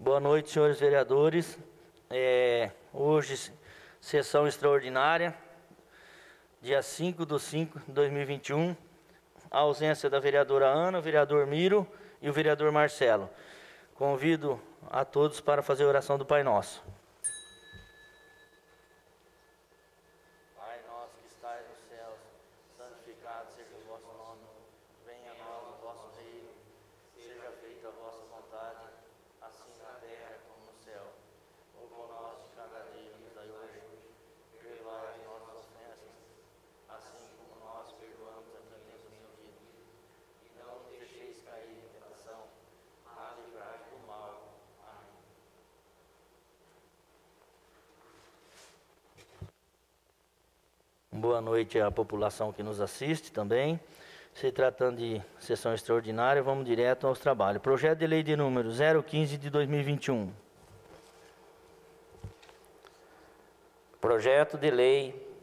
Boa noite, senhores vereadores. Hoje, sessão extraordinária, dia 5/5/2021. A ausência da vereadora Ana, o vereador Miro e o vereador Marcelo. Convido a todos para fazer a oração do Pai Nosso. Pai nosso que estais nos céus, santificado seja o vosso nome. Venha a nós o vosso reino. Seja feita a vossa vontade, assim na terra como no céu. O pão nosso de cada dia nos dai hoje. Perdoai as nossas ofensas, assim como nós perdoamos a quem nos ofendido. E não nos deixeis cair em tentação, mas livrai-nos do mal. Amém. Boa noite à população que nos assiste também. Se tratando de sessão extraordinária, vamos direto aos trabalhos. Projeto de lei de número 015 de 2021. Projeto de lei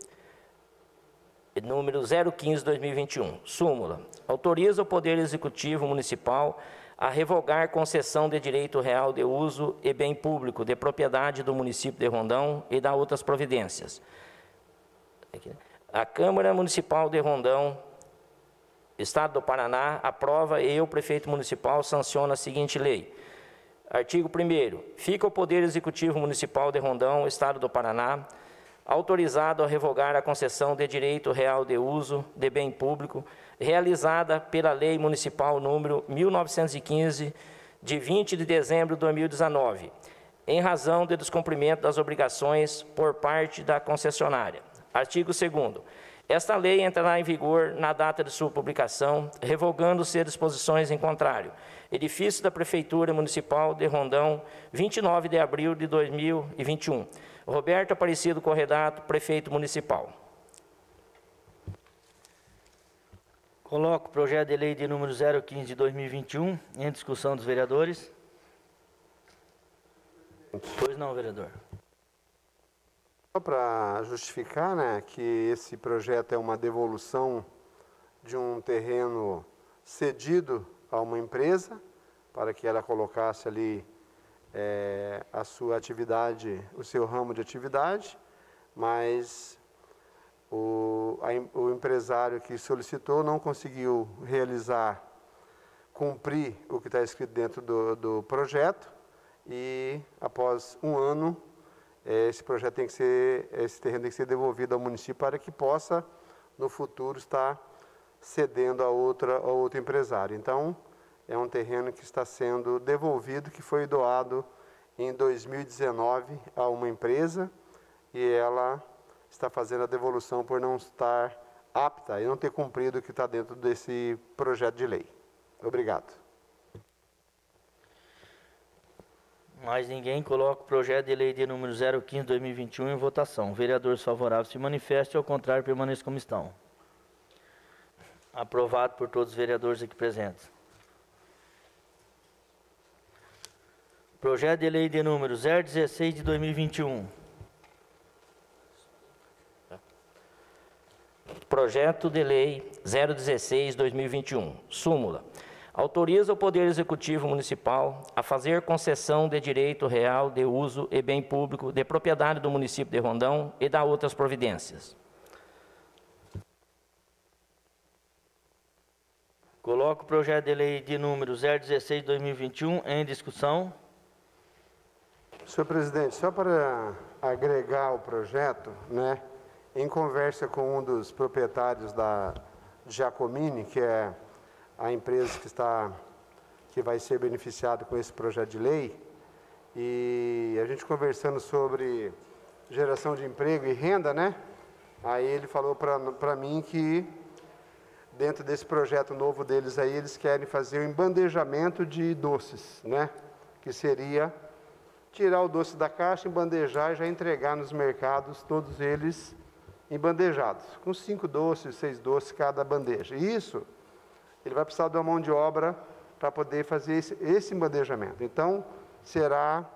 número 015/2021. Súmula. Autoriza o Poder Executivo Municipal a revogar concessão de direito real de uso e bem público de propriedade do município de Rondão e da outras providências. A Câmara Municipal de Rondão, Estado do Paraná, aprova e o prefeito municipal sanciona a seguinte lei. Artigo 1º. Fica o Poder Executivo Municipal de Rondão, Estado do Paraná, autorizado a revogar a concessão de direito real de uso de bem público realizada pela Lei Municipal número 1915, de 20 de dezembro de 2019, em razão de descumprimento das obrigações por parte da concessionária. Artigo 2º. Esta lei entrará em vigor na data de sua publicação, revogando-se disposições em contrário. Edifício da Prefeitura Municipal de Rondão, 29 de abril de 2021. Roberto Aparecido Corredato, Prefeito Municipal. Coloco o projeto de lei de número 015 de 2021 em discussão dos vereadores. Pois não, vereador. Só para justificar, né, que esse projeto é uma devolução de um terreno cedido a uma empresa, para que ela colocasse ali a sua atividade, o seu ramo de atividade, mas o empresário que solicitou não conseguiu cumprir o que está escrito dentro do projeto, e após um ano, esse terreno tem que ser devolvido ao município para que possa, no futuro, estar cedendo a outro empresário. Então, é um terreno que está sendo devolvido, que foi doado em 2019 a uma empresa, e ela está fazendo a devolução por não estar apta e não ter cumprido o que está dentro desse projeto de lei. Obrigado. Mais ninguém. Coloca o projeto de lei de número 015 de 2021 em votação. Vereadores favoráveis se manifestem, ao contrário, permaneçam como estão. Aprovado por todos os vereadores aqui presentes. Projeto de lei de número 016 de 2021. Projeto de lei 016/2021. Súmula. Autoriza o Poder Executivo Municipal a fazer concessão de direito real de uso e bem público de propriedade do município de Rondão e da outras providências. Coloco o projeto de lei de número 016 de 2021 em discussão. Senhor presidente, só para agregar o projeto, né, em conversa com um dos proprietários da Giacomini, que é a empresa que vai ser beneficiada com esse projeto de lei, e a gente conversando sobre geração de emprego e renda, né? Aí ele falou para mim que dentro desse projeto novo deles aí, eles querem fazer o embandejamento de doces, né? Que seria tirar o doce da caixa, embandejar e já entregar nos mercados, todos eles embandejados, com 5 doces, 6 doces cada bandeja. E isso, ele vai precisar de uma mão de obra para poder fazer esse embandejamento. Então, será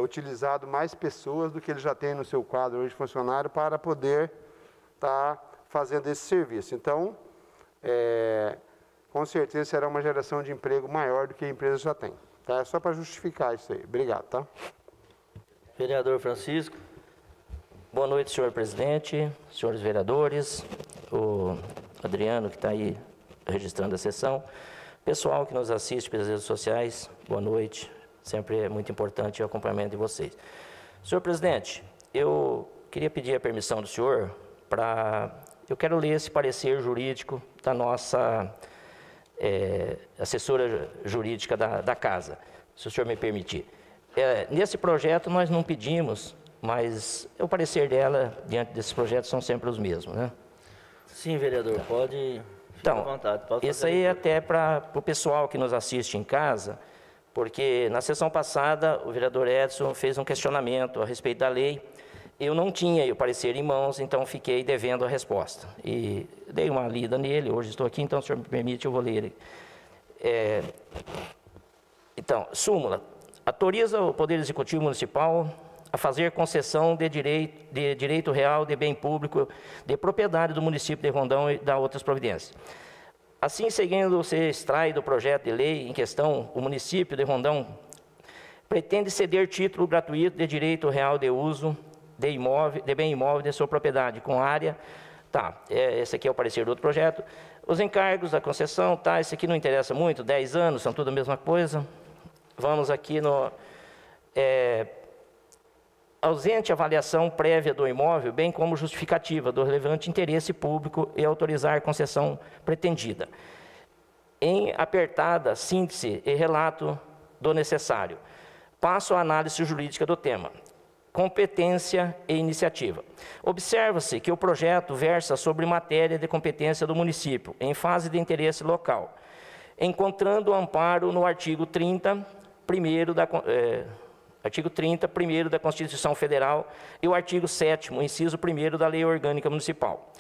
utilizado mais pessoas do que ele já tem no seu quadro hoje de funcionário para poder estar fazendo esse serviço. Então, com certeza será uma geração de emprego maior do que a empresa já tem. Tá? É só para justificar isso aí. Obrigado, tá? Vereador Francisco. Boa noite, senhor presidente, senhores vereadores, o Adriano, que está aí registrando a sessão, pessoal que nos assiste pelas redes sociais, boa noite, sempre é muito importante o acompanhamento de vocês. Senhor presidente, eu queria pedir a permissão do senhor para... Eu quero ler esse parecer jurídico da nossa assessora jurídica da casa, se o senhor me permitir. Nesse projeto nós não pedimos, mas o parecer dela, diante desses projetos, são sempre os mesmos, né? Sim, vereador, pode ficar à vontade. Pode Isso aí é até para o pessoal que nos assiste em casa, porque na sessão passada o vereador Edson fez um questionamento a respeito da lei. Eu não tinha o parecer em mãos, então fiquei devendo a resposta. E dei uma lida nele, hoje estou aqui, então, se o senhor me permite, eu vou ler ele. Então, súmula. Autoriza o Poder Executivo Municipal a fazer concessão de direito real de bem público de propriedade do município de Rondão e da outras providências. Assim, seguindo, se extrai do projeto de lei em questão, o município de Rondão pretende ceder título gratuito de direito real de uso de bem imóvel de sua propriedade, com área... Tá, esse aqui é o parecer do outro projeto. Os encargos da concessão, tá, esse aqui não interessa muito, 10 anos, são tudo a mesma coisa. Vamos aqui no... ausente avaliação prévia do imóvel, bem como justificativa do relevante interesse público e autorizar a concessão pretendida. Em apertada síntese e relato do necessário. Passo à análise jurídica do tema. Competência e iniciativa. Observa-se que o projeto versa sobre matéria de competência do município, em fase de interesse local, encontrando amparo no artigo 30, primeiro da Constituição Federal e o artigo 7º, inciso 1º da Lei Orgânica Municipal.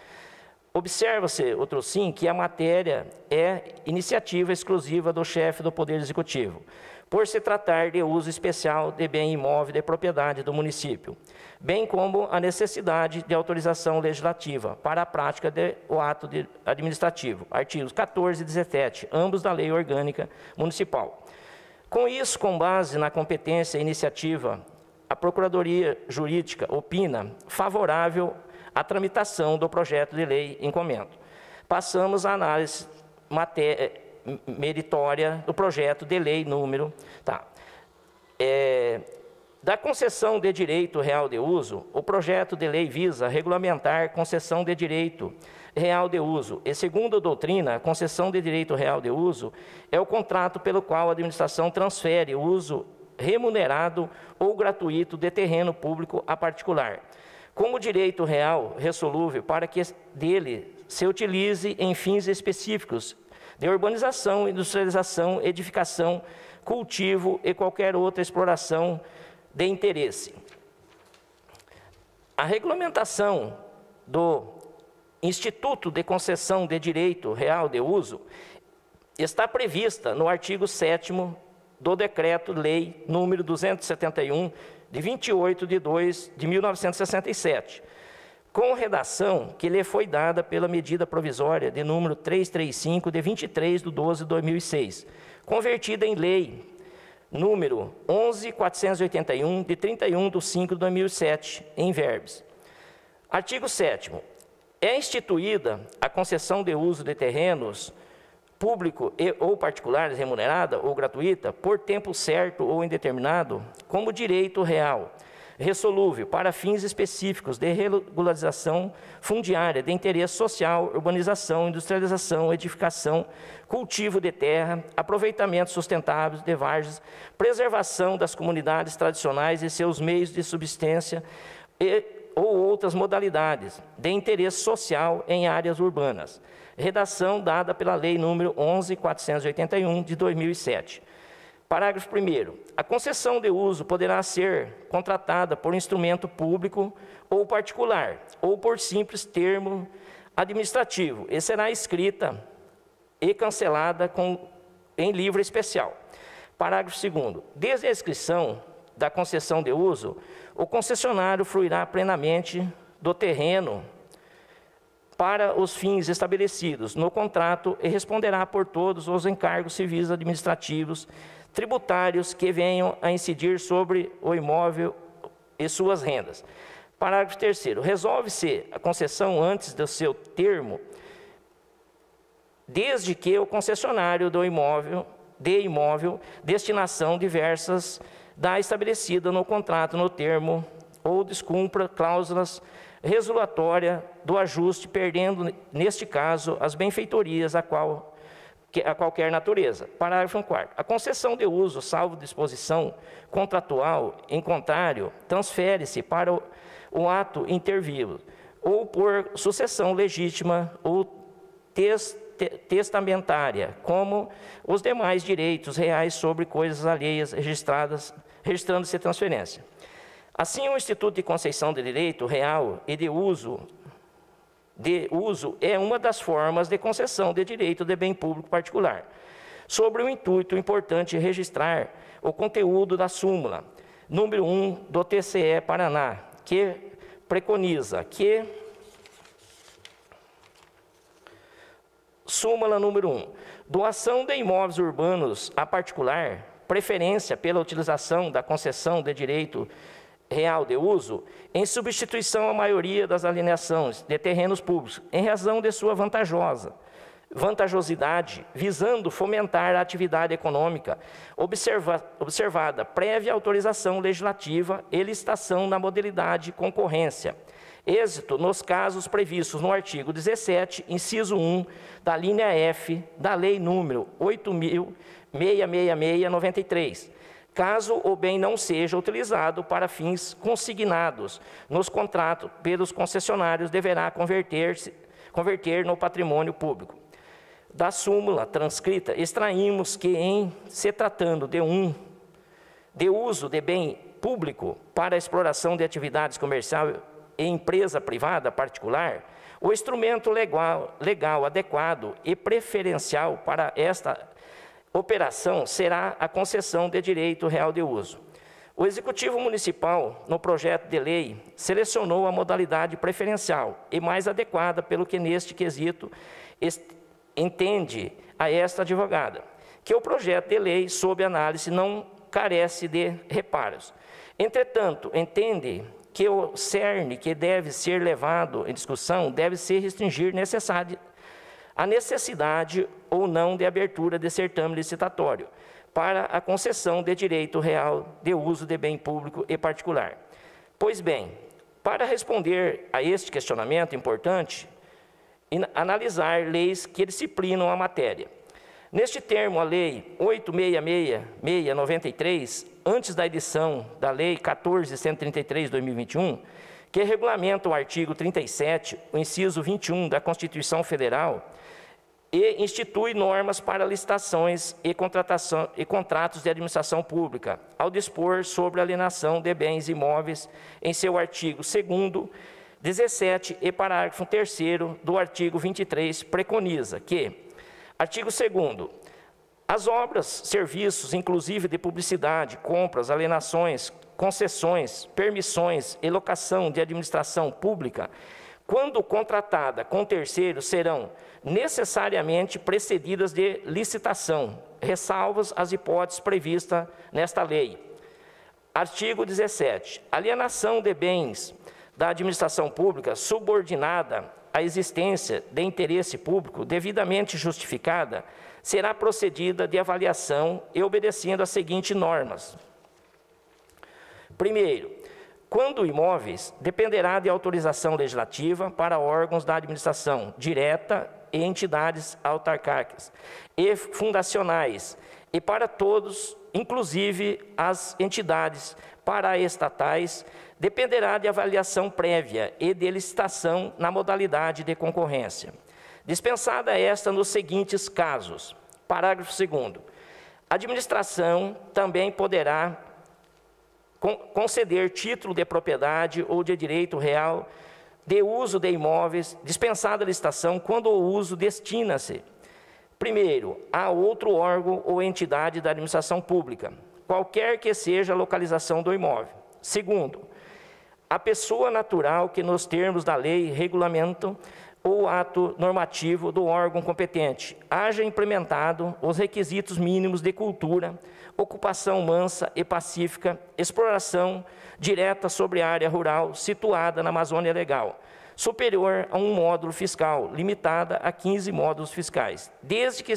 Observa-se, outro sim, que a matéria é iniciativa exclusiva do chefe do Poder Executivo, por se tratar de uso especial de bem imóvel de propriedade do município, bem como a necessidade de autorização legislativa para a prática do ato administrativo, artigos 14 e 17, ambos da Lei Orgânica Municipal. Com isso, com base na competência e iniciativa, a Procuradoria Jurídica opina favorável à tramitação do projeto de lei em comento. Passamos à análise meritória do projeto de lei número... Da concessão de direito real de uso, o projeto de lei visa regulamentar concessão de direito real de uso. E, segundo a doutrina, a concessão de direito real de uso é o contrato pelo qual a administração transfere o uso remunerado ou gratuito de terreno público a particular, como direito real ressolúvel para que dele se utilize em fins específicos de urbanização, industrialização, edificação, cultivo e qualquer outra exploração de interesse. A regulamentação do Instituto de Concessão de Direito Real de Uso está prevista no artigo 7º do Decreto-Lei número 271, de 28 de 2 de 1967, com redação que lhe foi dada pela medida provisória de número 335, de 23 de 12 de 2006, convertida em lei número 11.481, de 31 de 5 de 2007, em verbos. Artigo 7º. É instituída a concessão de uso de terrenos público ou particulares remunerada ou gratuita por tempo certo ou indeterminado como direito real, ressolúvel para fins específicos de regularização fundiária de interesse social, urbanização, industrialização, edificação, cultivo de terra, aproveitamento sustentável de vargens, preservação das comunidades tradicionais e seus meios de subsistência ou outras modalidades de interesse social em áreas urbanas. Redação dada pela Lei número 11.481, de 2007. Parágrafo 1º. A concessão de uso poderá ser contratada por instrumento público ou particular, ou por simples termo administrativo, e será escrita e cancelada em livro especial. Parágrafo 2º. Desde a inscrição da concessão de uso, o concessionário fruirá plenamente do terreno para os fins estabelecidos no contrato e responderá por todos os encargos civis administrativos tributários que venham a incidir sobre o imóvel e suas rendas. Parágrafo 3º. Resolve-se a concessão antes do seu termo, desde que o concessionário de imóvel destinação diversas da estabelecida no contrato no termo ou descumpra cláusulas resolutórias do ajuste, perdendo, neste caso, as benfeitorias a qualquer natureza. Parágrafo 4º. A concessão de uso, salvo disposição contratual, em contrário, transfere-se para o ato intervido, ou por sucessão legítima ou testamentária, como os demais direitos reais sobre coisas alheias registrando-se transferência. Assim, o Instituto de Concessão de Direito Real e de uso é uma das formas de concessão de direito de bem público particular. Sobre o intuito importante registrar o conteúdo da súmula número 1 do TCE Paraná, que preconiza que súmula número 1. Doação de imóveis urbanos a particular, preferência pela utilização da concessão de direito real de uso, em substituição à maioria das alienações de terrenos públicos, em razão de sua vantajosidade, visando fomentar a atividade econômica, observada prévia autorização legislativa e licitação na modalidade concorrência. Êxito nos casos previstos no artigo 17, inciso 1, da linha F da Lei número 8.666/93, caso o bem não seja utilizado para fins consignados nos contratos pelos concessionários, deverá converter no patrimônio público. Da súmula transcrita, extraímos que, em se tratando de uso de bem público para a exploração de atividades comerciais em empresa privada particular, o instrumento legal adequado e preferencial para esta operação será a concessão de direito real de uso. O Executivo Municipal, no projeto de lei, selecionou a modalidade preferencial e mais adequada pelo que neste quesito entende a esta advogada, que o projeto de lei, sob análise, não carece de reparos. Entretanto, entende que o cerne que deve ser levado em discussão deve se restringir a necessidade ou não de abertura de certame licitatório para a concessão de direito real de uso de bem público e particular. Pois bem, para responder a este questionamento importante, analisar leis que disciplinam a matéria. Neste termo, a Lei 8.666/93, antes da edição da Lei 14.133/2021, que regulamenta o artigo 37, o inciso 21 da Constituição Federal, e institui normas para licitações e contratos de administração pública, ao dispor sobre a alienação de bens imóveis em seu artigo 2º, 17 e parágrafo 3º do artigo 23, preconiza que, artigo 2º, as obras, serviços, inclusive de publicidade, compras, alienações, concessões, permissões e locação de administração pública, quando contratada com terceiros, serão necessariamente precedidas de licitação, ressalvas as hipóteses previstas nesta lei. Artigo 17. Alienação de bens da administração pública subordinada à existência de interesse público devidamente justificada será procedida de avaliação e obedecendo as seguintes normas. Primeiro, quando imóveis, dependerá de autorização legislativa para órgãos da administração direta e entidades autárquicas e fundacionais, e para todos, inclusive as entidades paraestatais, dependerá de avaliação prévia e de licitação na modalidade de concorrência. Dispensada esta nos seguintes casos. Parágrafo 2º. A administração também poderá conceder título de propriedade ou de direito real de uso de imóveis, dispensada a licitação, quando o uso destina-se, primeiro, a outro órgão ou entidade da administração pública, qualquer que seja a localização do imóvel. Segundo, a pessoa natural que, nos termos da lei, regulamentam ou ato normativo do órgão competente haja implementado os requisitos mínimos de cultura, ocupação mansa e pacífica, exploração direta sobre área rural situada na Amazônia Legal, superior a um módulo fiscal, limitada a 15 módulos fiscais, desde que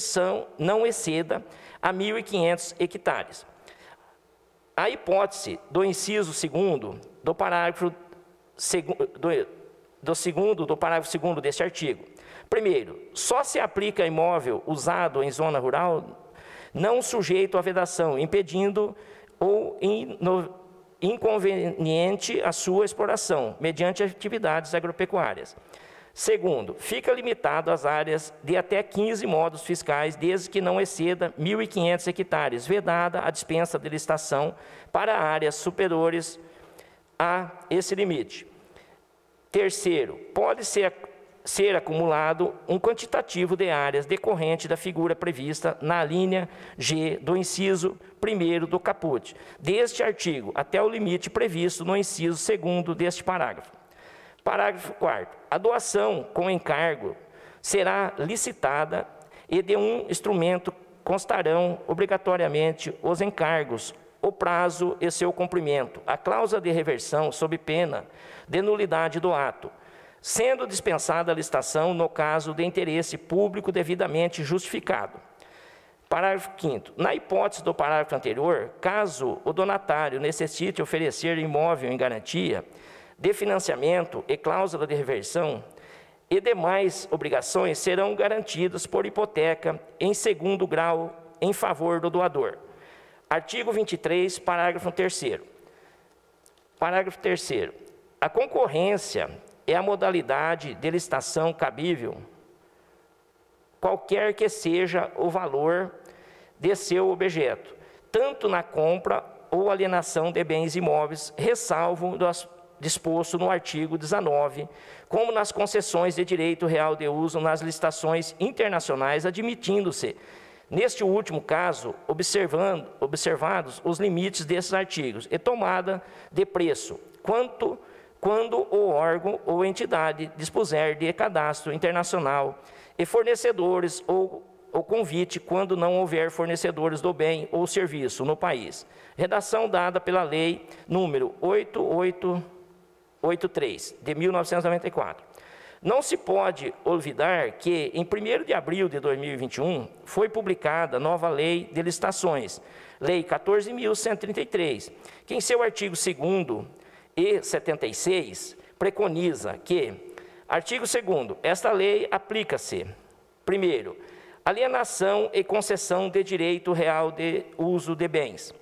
não exceda a 1.500 hectares. A hipótese do inciso 2º do parágrafo 2º deste artigo. Primeiro, só se aplica a imóvel usado em zona rural não sujeito à vedação, impedindo ou inconveniente a sua exploração, mediante atividades agropecuárias. Segundo, fica limitado às áreas de até 15 módulos fiscais, desde que não exceda 1.500 hectares, vedada a dispensa de licitação para áreas superiores a esse limite. Terceiro, pode ser acumulado um quantitativo de áreas decorrente da figura prevista na linha G do inciso 1º do caput deste artigo, até o limite previsto no inciso 2º deste parágrafo. Parágrafo 4º. A doação com encargo será licitada e de um instrumento constarão obrigatoriamente os encargos, o prazo e seu cumprimento, a cláusula de reversão sob pena de nulidade do ato, sendo dispensada a licitação no caso de interesse público devidamente justificado. Parágrafo 5º. Na hipótese do parágrafo anterior, caso o donatário necessite oferecer imóvel em garantia de financiamento e cláusula de reversão, e demais obrigações serão garantidas por hipoteca em segundo grau em favor do doador. Artigo 23, parágrafo 3º. Parágrafo 3º. A concorrência é a modalidade de licitação cabível, qualquer que seja o valor de seu objeto, tanto na compra ou alienação de bens imóveis, ressalvo disposto no artigo 19, como nas concessões de direito real de uso nas licitações internacionais, admitindo-se, neste último caso, observados os limites desses artigos, e tomada de preço, quando o órgão ou entidade dispuser de cadastro internacional e fornecedores ou convite quando não houver fornecedores do bem ou serviço no país. Redação dada pela Lei número 8883, de 1994. Não se pode olvidar que, em 1º de abril de 2021, foi publicada nova Lei de Licitações, Lei 14.133, que em seu artigo 2º e 76, preconiza que, artigo 2º, esta lei aplica-se, primeiro, alienação e concessão de direito real de uso de bens.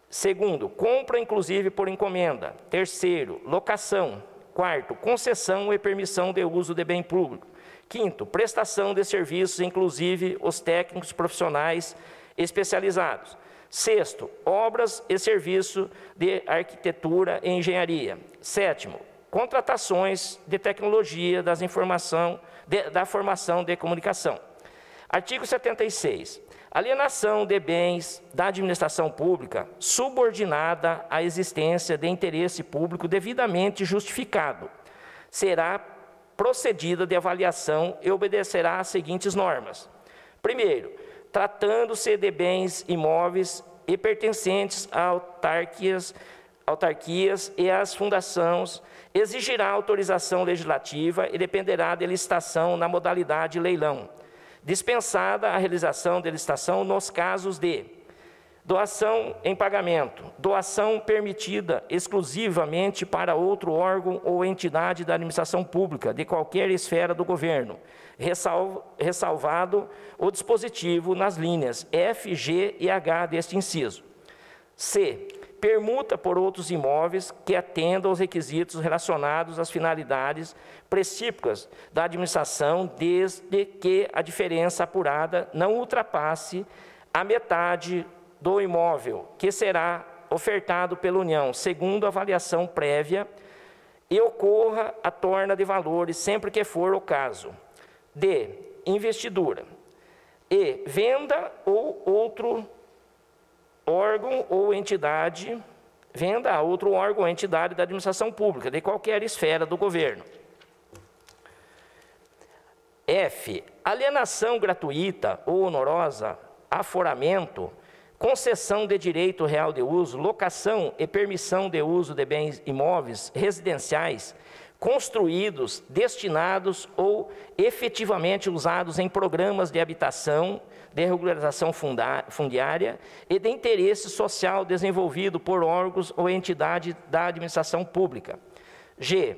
Segundo, compra inclusive por encomenda. Terceiro, locação. Quarto, concessão e permissão de uso de bem público. Quinto, prestação de serviços, inclusive os técnicos profissionais especializados. Sexto, obras e serviços de arquitetura e engenharia. Sétimo, contratações de tecnologia da formação de comunicação. Artigo 76. Alienação de bens da administração pública subordinada à existência de interesse público devidamente justificado. Será procedida de avaliação e obedecerá às seguintes normas. Primeiro, tratando-se de bens imóveis e pertencentes a autarquias e às fundações, exigirá autorização legislativa e dependerá de licitação na modalidade leilão. Dispensada a realização de licitação nos casos de doação em pagamento, doação permitida exclusivamente para outro órgão ou entidade da administração pública de qualquer esfera do governo, ressalvado o dispositivo nas linhas F, G e H deste inciso. C. Permuta por outros imóveis que atendam aos requisitos relacionados às finalidades precípicas da administração, desde que a diferença apurada não ultrapasse a metade do imóvel que será ofertado pela União, segundo avaliação prévia, e ocorra a torna de valores sempre que for o caso. D. Investidura. E. Venda ou outro órgão ou entidade, venda a outro órgão ou entidade da administração pública, de qualquer esfera do governo. F. Alienação gratuita ou onorosa, aforamento, concessão de direito real de uso, locação e permissão de uso de bens imóveis residenciais construídos, destinados ou efetivamente usados em programas de habitação, de regularização fundiária e de interesse social desenvolvido por órgãos ou entidade da administração pública. G.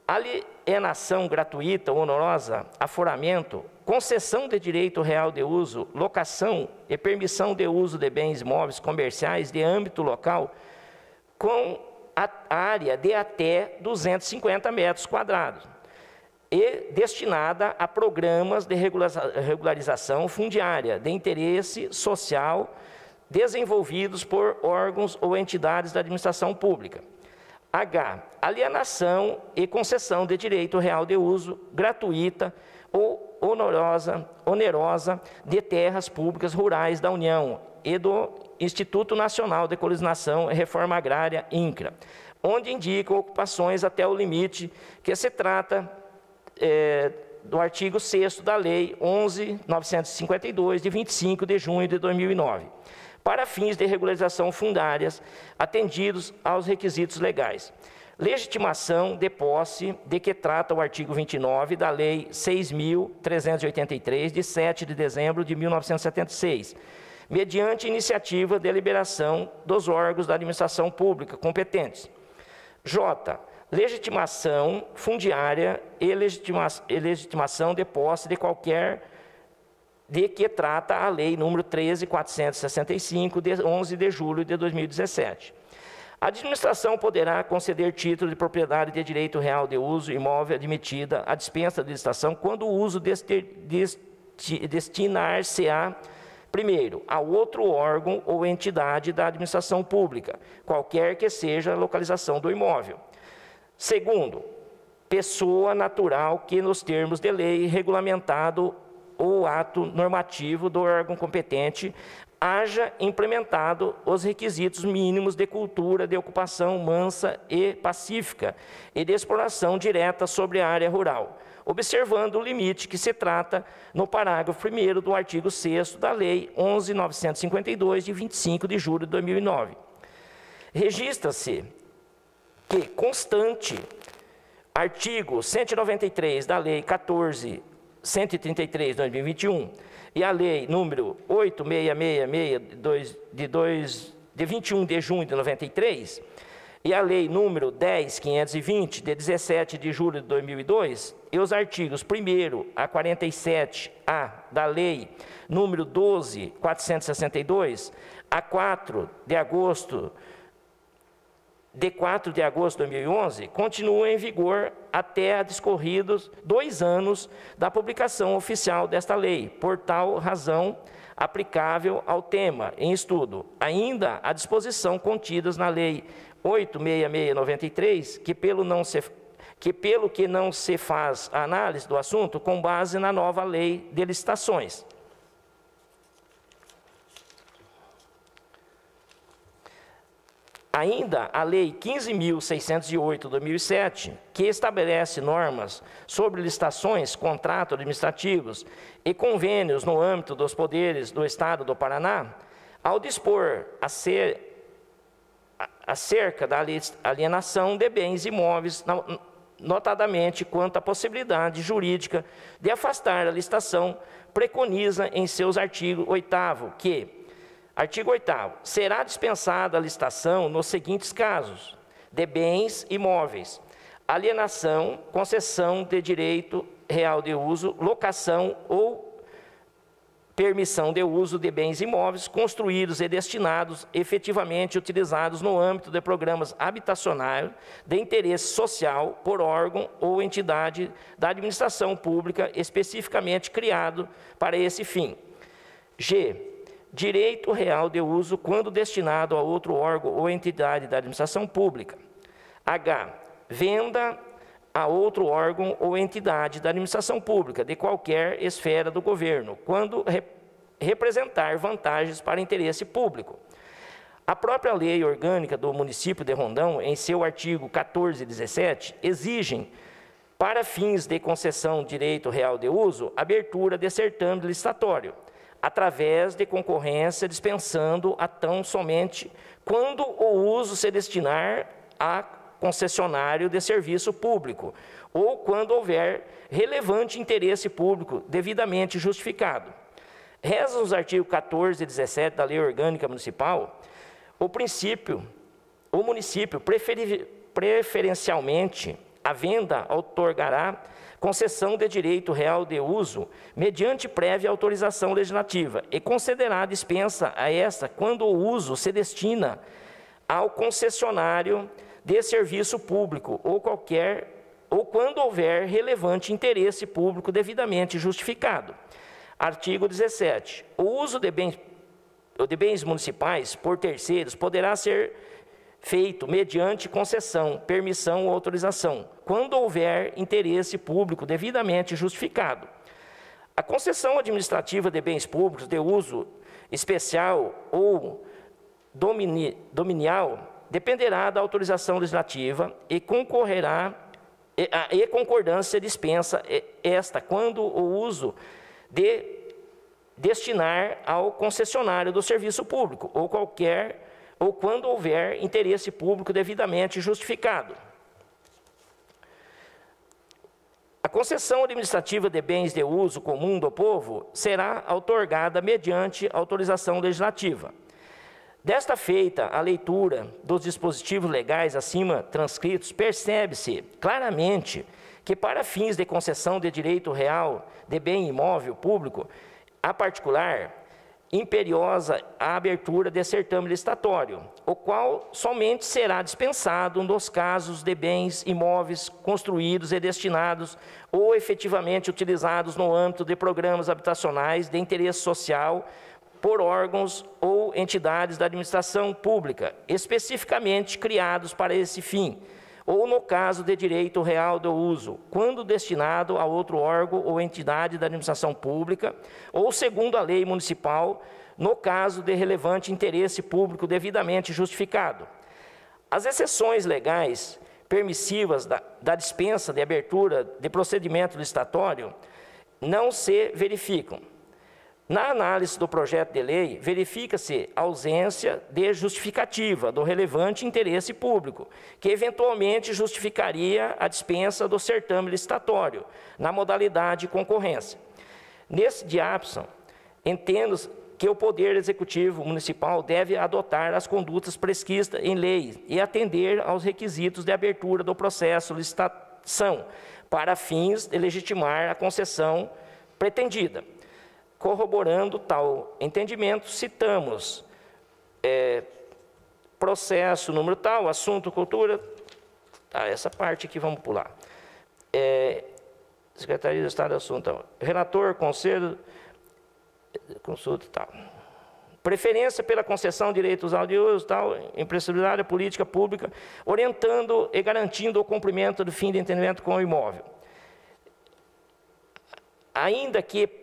Alienação gratuita ou onorosa, aforamento, concessão de direito real de uso, locação e permissão de uso de bens imóveis comerciais de âmbito local com a área de até 250 metros quadrados e destinada a programas de regularização fundiária de interesse social desenvolvidos por órgãos ou entidades da administração pública. H. Alienação e concessão de direito real de uso gratuita ou onerosa de terras públicas rurais da União e do Instituto Nacional de Colonização e Reforma Agrária, INCRA, onde indicam ocupações até o limite que se trata do artigo 6º da Lei 11.952, de 25 de junho de 2009, para fins de regularização fundiárias atendidos aos requisitos legais. Legitimação de posse de que trata o artigo 29 da Lei 6.383, de 7 de dezembro de 1976, mediante iniciativa de deliberação dos órgãos da administração pública competentes. J. Legitimação fundiária e legitimação de posse de qualquer de que trata a Lei número 13.465, de 11 de julho de 2017. A administração poderá conceder título de propriedade de direito real de uso imóvel admitida à dispensa de licitação quando o uso destinar-se-á, primeiro, a outro órgão ou entidade da administração pública, qualquer que seja a localização do imóvel. Segundo, pessoa natural que, nos termos de lei, regulamentado ou ato normativo do órgão competente, haja implementado os requisitos mínimos de cultura de ocupação mansa e pacífica e de exploração direta sobre a área rural, observando o limite que se trata no parágrafo 1º do artigo 6º da Lei 11.952, de 25 de julho de 2009. Registra-se que, constante artigo 193 da Lei 14.133, de 2021, e a Lei número 8.666, de 21 de junho de 93, e a Lei número 10.520, de 17 de julho de 2002, e os artigos 1º a 47A da Lei número 12.462, a 4 de agosto de 2011, continuam em vigor até discorridos 2 anos da publicação oficial desta lei, por tal razão aplicável ao tema em estudo. Ainda a disposição contidas na Lei 8.6693, pelo que não se faz a análise do assunto com base na nova Lei de Licitações. Ainda a Lei 15.608, de 2007, que estabelece normas sobre licitações, contratos administrativos e convênios no âmbito dos poderes do Estado do Paraná, ao dispor acerca da alienação de bens imóveis, notadamente quanto à possibilidade jurídica de afastar a licitação, preconiza em seus artigos 8º que: artigo 8º. Será dispensada a licitação nos seguintes casos: de bens imóveis, alienação, concessão de direito real de uso, locação ou permissão de uso de bens imóveis construídos e destinados efetivamente utilizados no âmbito de programas habitacionais de interesse social por órgão ou entidade da administração pública especificamente criado para esse fim. G. Direito real de uso quando destinado a outro órgão ou entidade da administração pública. H. Venda a outro órgão ou entidade da administração pública de qualquer esfera do governo, quando representar vantagens para interesse público. A própria lei orgânica do município de Rondão, em seu artigo 14 e 17, exigem para fins de concessão de direito real de uso, abertura de certame licitatório, através de concorrência, dispensando a tão somente quando o uso se destinar a concessionário de serviço público, ou quando houver relevante interesse público devidamente justificado. Rezam os artigos 14 e 17 da Lei Orgânica Municipal, o município preferencialmente a venda outorgará concessão de direito real de uso mediante prévia autorização legislativa e concederá dispensa a esta quando o uso se destina ao concessionário de serviço público ou quando houver relevante interesse público devidamente justificado. Artigo 17. O uso de bens municipais por terceiros poderá ser feito mediante concessão, permissão ou autorização, quando houver interesse público devidamente justificado. A concessão administrativa de bens públicos de uso especial ou dominial dependerá da autorização legislativa e concordância dispensa esta quando o uso destinar ao concessionário do serviço público ou quando houver interesse público devidamente justificado. A concessão administrativa de bens de uso comum do povo será outorgada mediante autorização legislativa. Desta feita a leitura dos dispositivos legais acima transcritos, percebe-se claramente que para fins de concessão de direito real de bem imóvel público a particular, imperiosa a abertura de certame licitatório, o qual somente será dispensado nos casos de bens imóveis construídos e destinados ou efetivamente utilizados no âmbito de programas habitacionais de interesse social por órgãos ou entidades da administração pública, especificamente criados para esse fim, ou no caso de direito real do uso, quando destinado a outro órgão ou entidade da administração pública, ou segundo a lei municipal, no caso de relevante interesse público devidamente justificado. As exceções legais permissivas da dispensa de abertura de procedimento licitatório não se verificam. Na análise do projeto de lei, verifica-se a ausência de justificativa do relevante interesse público, que eventualmente justificaria a dispensa do certame licitatório, na modalidade de concorrência. Nesse diapasão, entendo que o Poder Executivo Municipal deve adotar as condutas prescritas em lei e atender aos requisitos de abertura do processo de licitação, para fins de legitimar a concessão pretendida. Corroborando tal entendimento, citamos processo, número tal, assunto, cultura, essa parte aqui vamos pular. Secretaria de Estado de Assunto, tal. Relator, conselho, consulta, tal. Preferência pela concessão de direitos ao de uso, tal, imprescindibilidade política pública, orientando e garantindo o cumprimento do fim de entendimento com o imóvel. Ainda que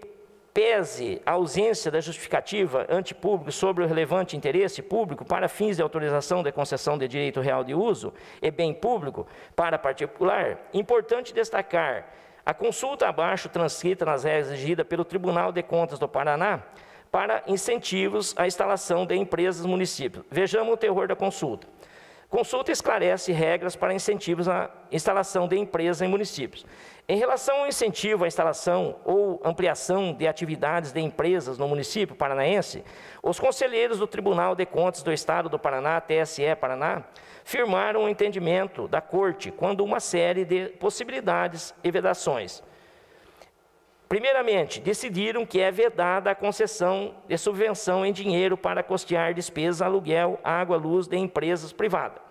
pese a ausência da justificativa antipúblico sobre o relevante interesse público para fins de autorização de concessão de direito real de uso e bem público para particular, importante destacar a consulta abaixo transcrita nas regras exigidas pelo Tribunal de Contas do Paraná para incentivos à instalação de empresas no município. Vejamos o teor da consulta. Consulta esclarece regras para incentivos à instalação de empresas em municípios. Em relação ao incentivo à instalação ou ampliação de atividades de empresas no município paranaense, os conselheiros do Tribunal de Contas do Estado do Paraná, TSE Paraná, firmaram o entendimento da Corte quando uma série de possibilidades e vedações. Primeiramente, decidiram que é vedada a concessão de subvenção em dinheiro para custear despesas, aluguel, água, luz de empresas privadas.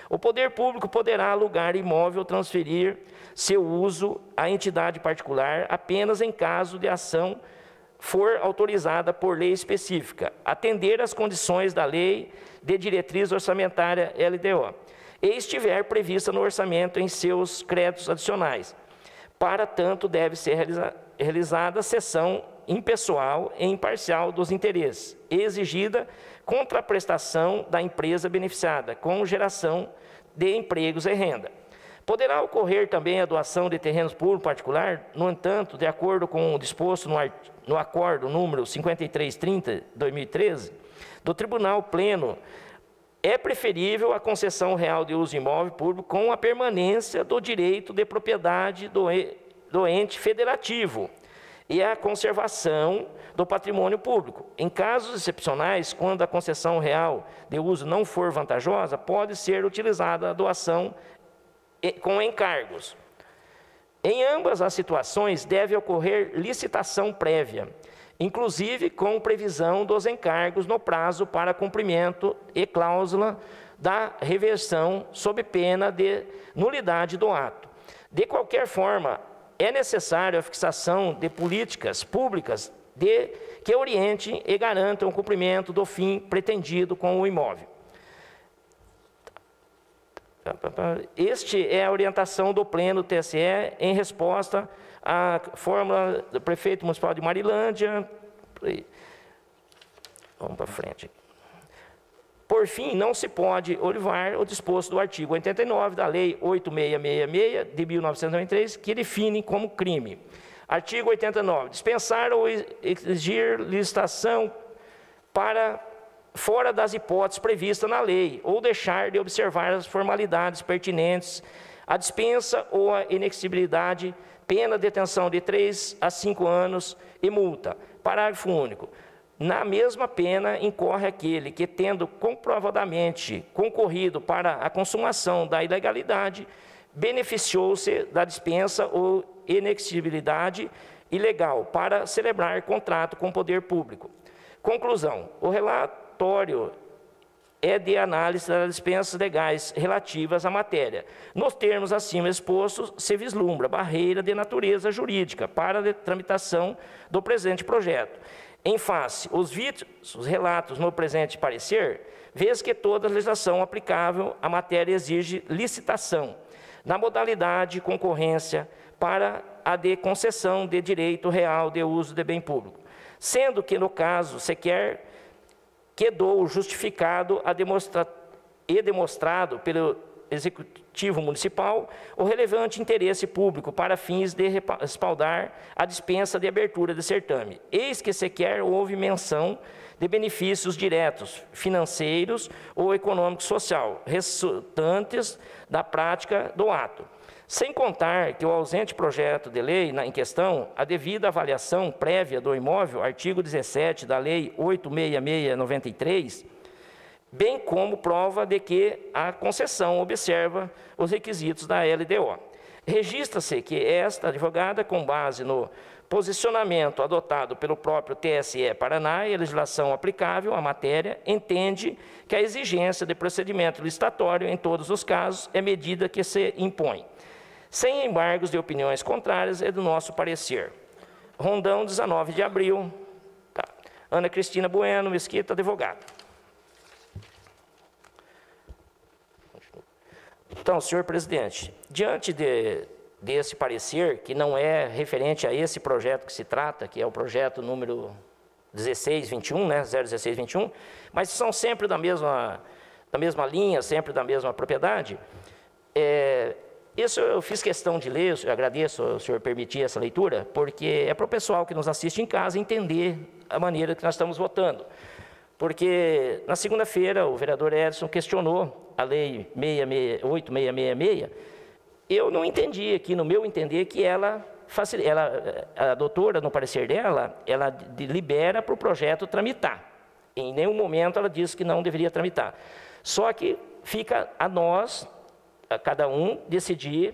O poder público poderá alugar imóvel ou transferir seu uso à entidade particular apenas em caso de ação for autorizada por lei específica, atender às condições da Lei de Diretriz Orçamentária LDO, e estiver prevista no orçamento em seus créditos adicionais. Para tanto, deve ser realizada cessão impessoal e imparcial dos interesses, e exigida contraprestação da empresa beneficiada, com geração de empregos e renda. Poderá ocorrer também a doação de terrenos públicos particular, no entanto, de acordo com o disposto no acordo número 5330/2013, do Tribunal Pleno, é preferível a concessão real de uso imóvel público com a permanência do direito de propriedade do ente federativo e a conservação do patrimônio público. Em casos excepcionais, quando a concessão real de uso não for vantajosa, pode ser utilizada a doação com encargos. Em ambas as situações, deve ocorrer licitação prévia, inclusive com previsão dos encargos no prazo para cumprimento e cláusula da reversão sob pena de nulidade do ato. De qualquer forma, é necessário a fixação de políticas públicas que orientem e garantam o cumprimento do fim pretendido com o imóvel. Este é a orientação do Pleno do TSE em resposta à fórmula do prefeito municipal de Marilândia. Vamos para frente. Por fim, não se pode olivar o disposto do artigo 89 da Lei 8666 de 1993, que define como crime. Artigo 89. Dispensar ou exigir licitação para fora das hipóteses previstas na lei, ou deixar de observar as formalidades pertinentes à dispensa ou à inexigibilidade, pena de detenção de 3 a 5 anos e multa. Parágrafo único. Na mesma pena incorre aquele que, tendo comprovadamente concorrido para a consumação da ilegalidade, beneficiou-se da dispensa ou inexigibilidade ilegal para celebrar contrato com o poder público. Conclusão. O relatório é de análise das dispensas legais relativas à matéria. Nos termos acima expostos, se vislumbra barreira de natureza jurídica para a tramitação do presente projeto. Em face, os relatos no presente parecer, vez que toda a legislação aplicável à matéria exige licitação, na modalidade concorrência para a de concessão de direito real de uso de bem público, sendo que, no caso, sequer quedou justificado e demonstrado pelo Executivo Municipal o relevante interesse público para fins de respaldar a dispensa de abertura de certame. Eis que sequer houve menção de benefícios diretos, financeiros ou econômico-social, resultantes da prática do ato. Sem contar que o ausente projeto de lei em questão, a devida avaliação prévia do imóvel, artigo 17 da Lei 866/93, bem como prova de que a concessão observa os requisitos da LDO. Registra-se que esta advogada, com base no posicionamento adotado pelo próprio TSE Paraná e a legislação aplicável à matéria, entende que a exigência de procedimento licitatório, em todos os casos, é medida que se impõe. Sem embargos de opiniões contrárias, é do nosso parecer. Rondão, 19 de abril. Tá. Ana Cristina Bueno, Mesquita, advogada. Então, senhor presidente, diante desse parecer, que não é referente a esse projeto que se trata, que é o projeto número 1621, né, 01621, mas são sempre da mesma linha, sempre da mesma propriedade, isso eu fiz questão de ler, eu agradeço ao senhor permitir essa leitura, porque é para o pessoal que nos assiste em casa entender a maneira que nós estamos votando. Porque na segunda-feira o vereador Edson questionou a lei 8666, eu não entendi aqui, no meu entender, que a doutora, no parecer dela, ela libera para o projeto tramitar. Em nenhum momento ela disse que não deveria tramitar. Só que fica a nós, a cada um, decidir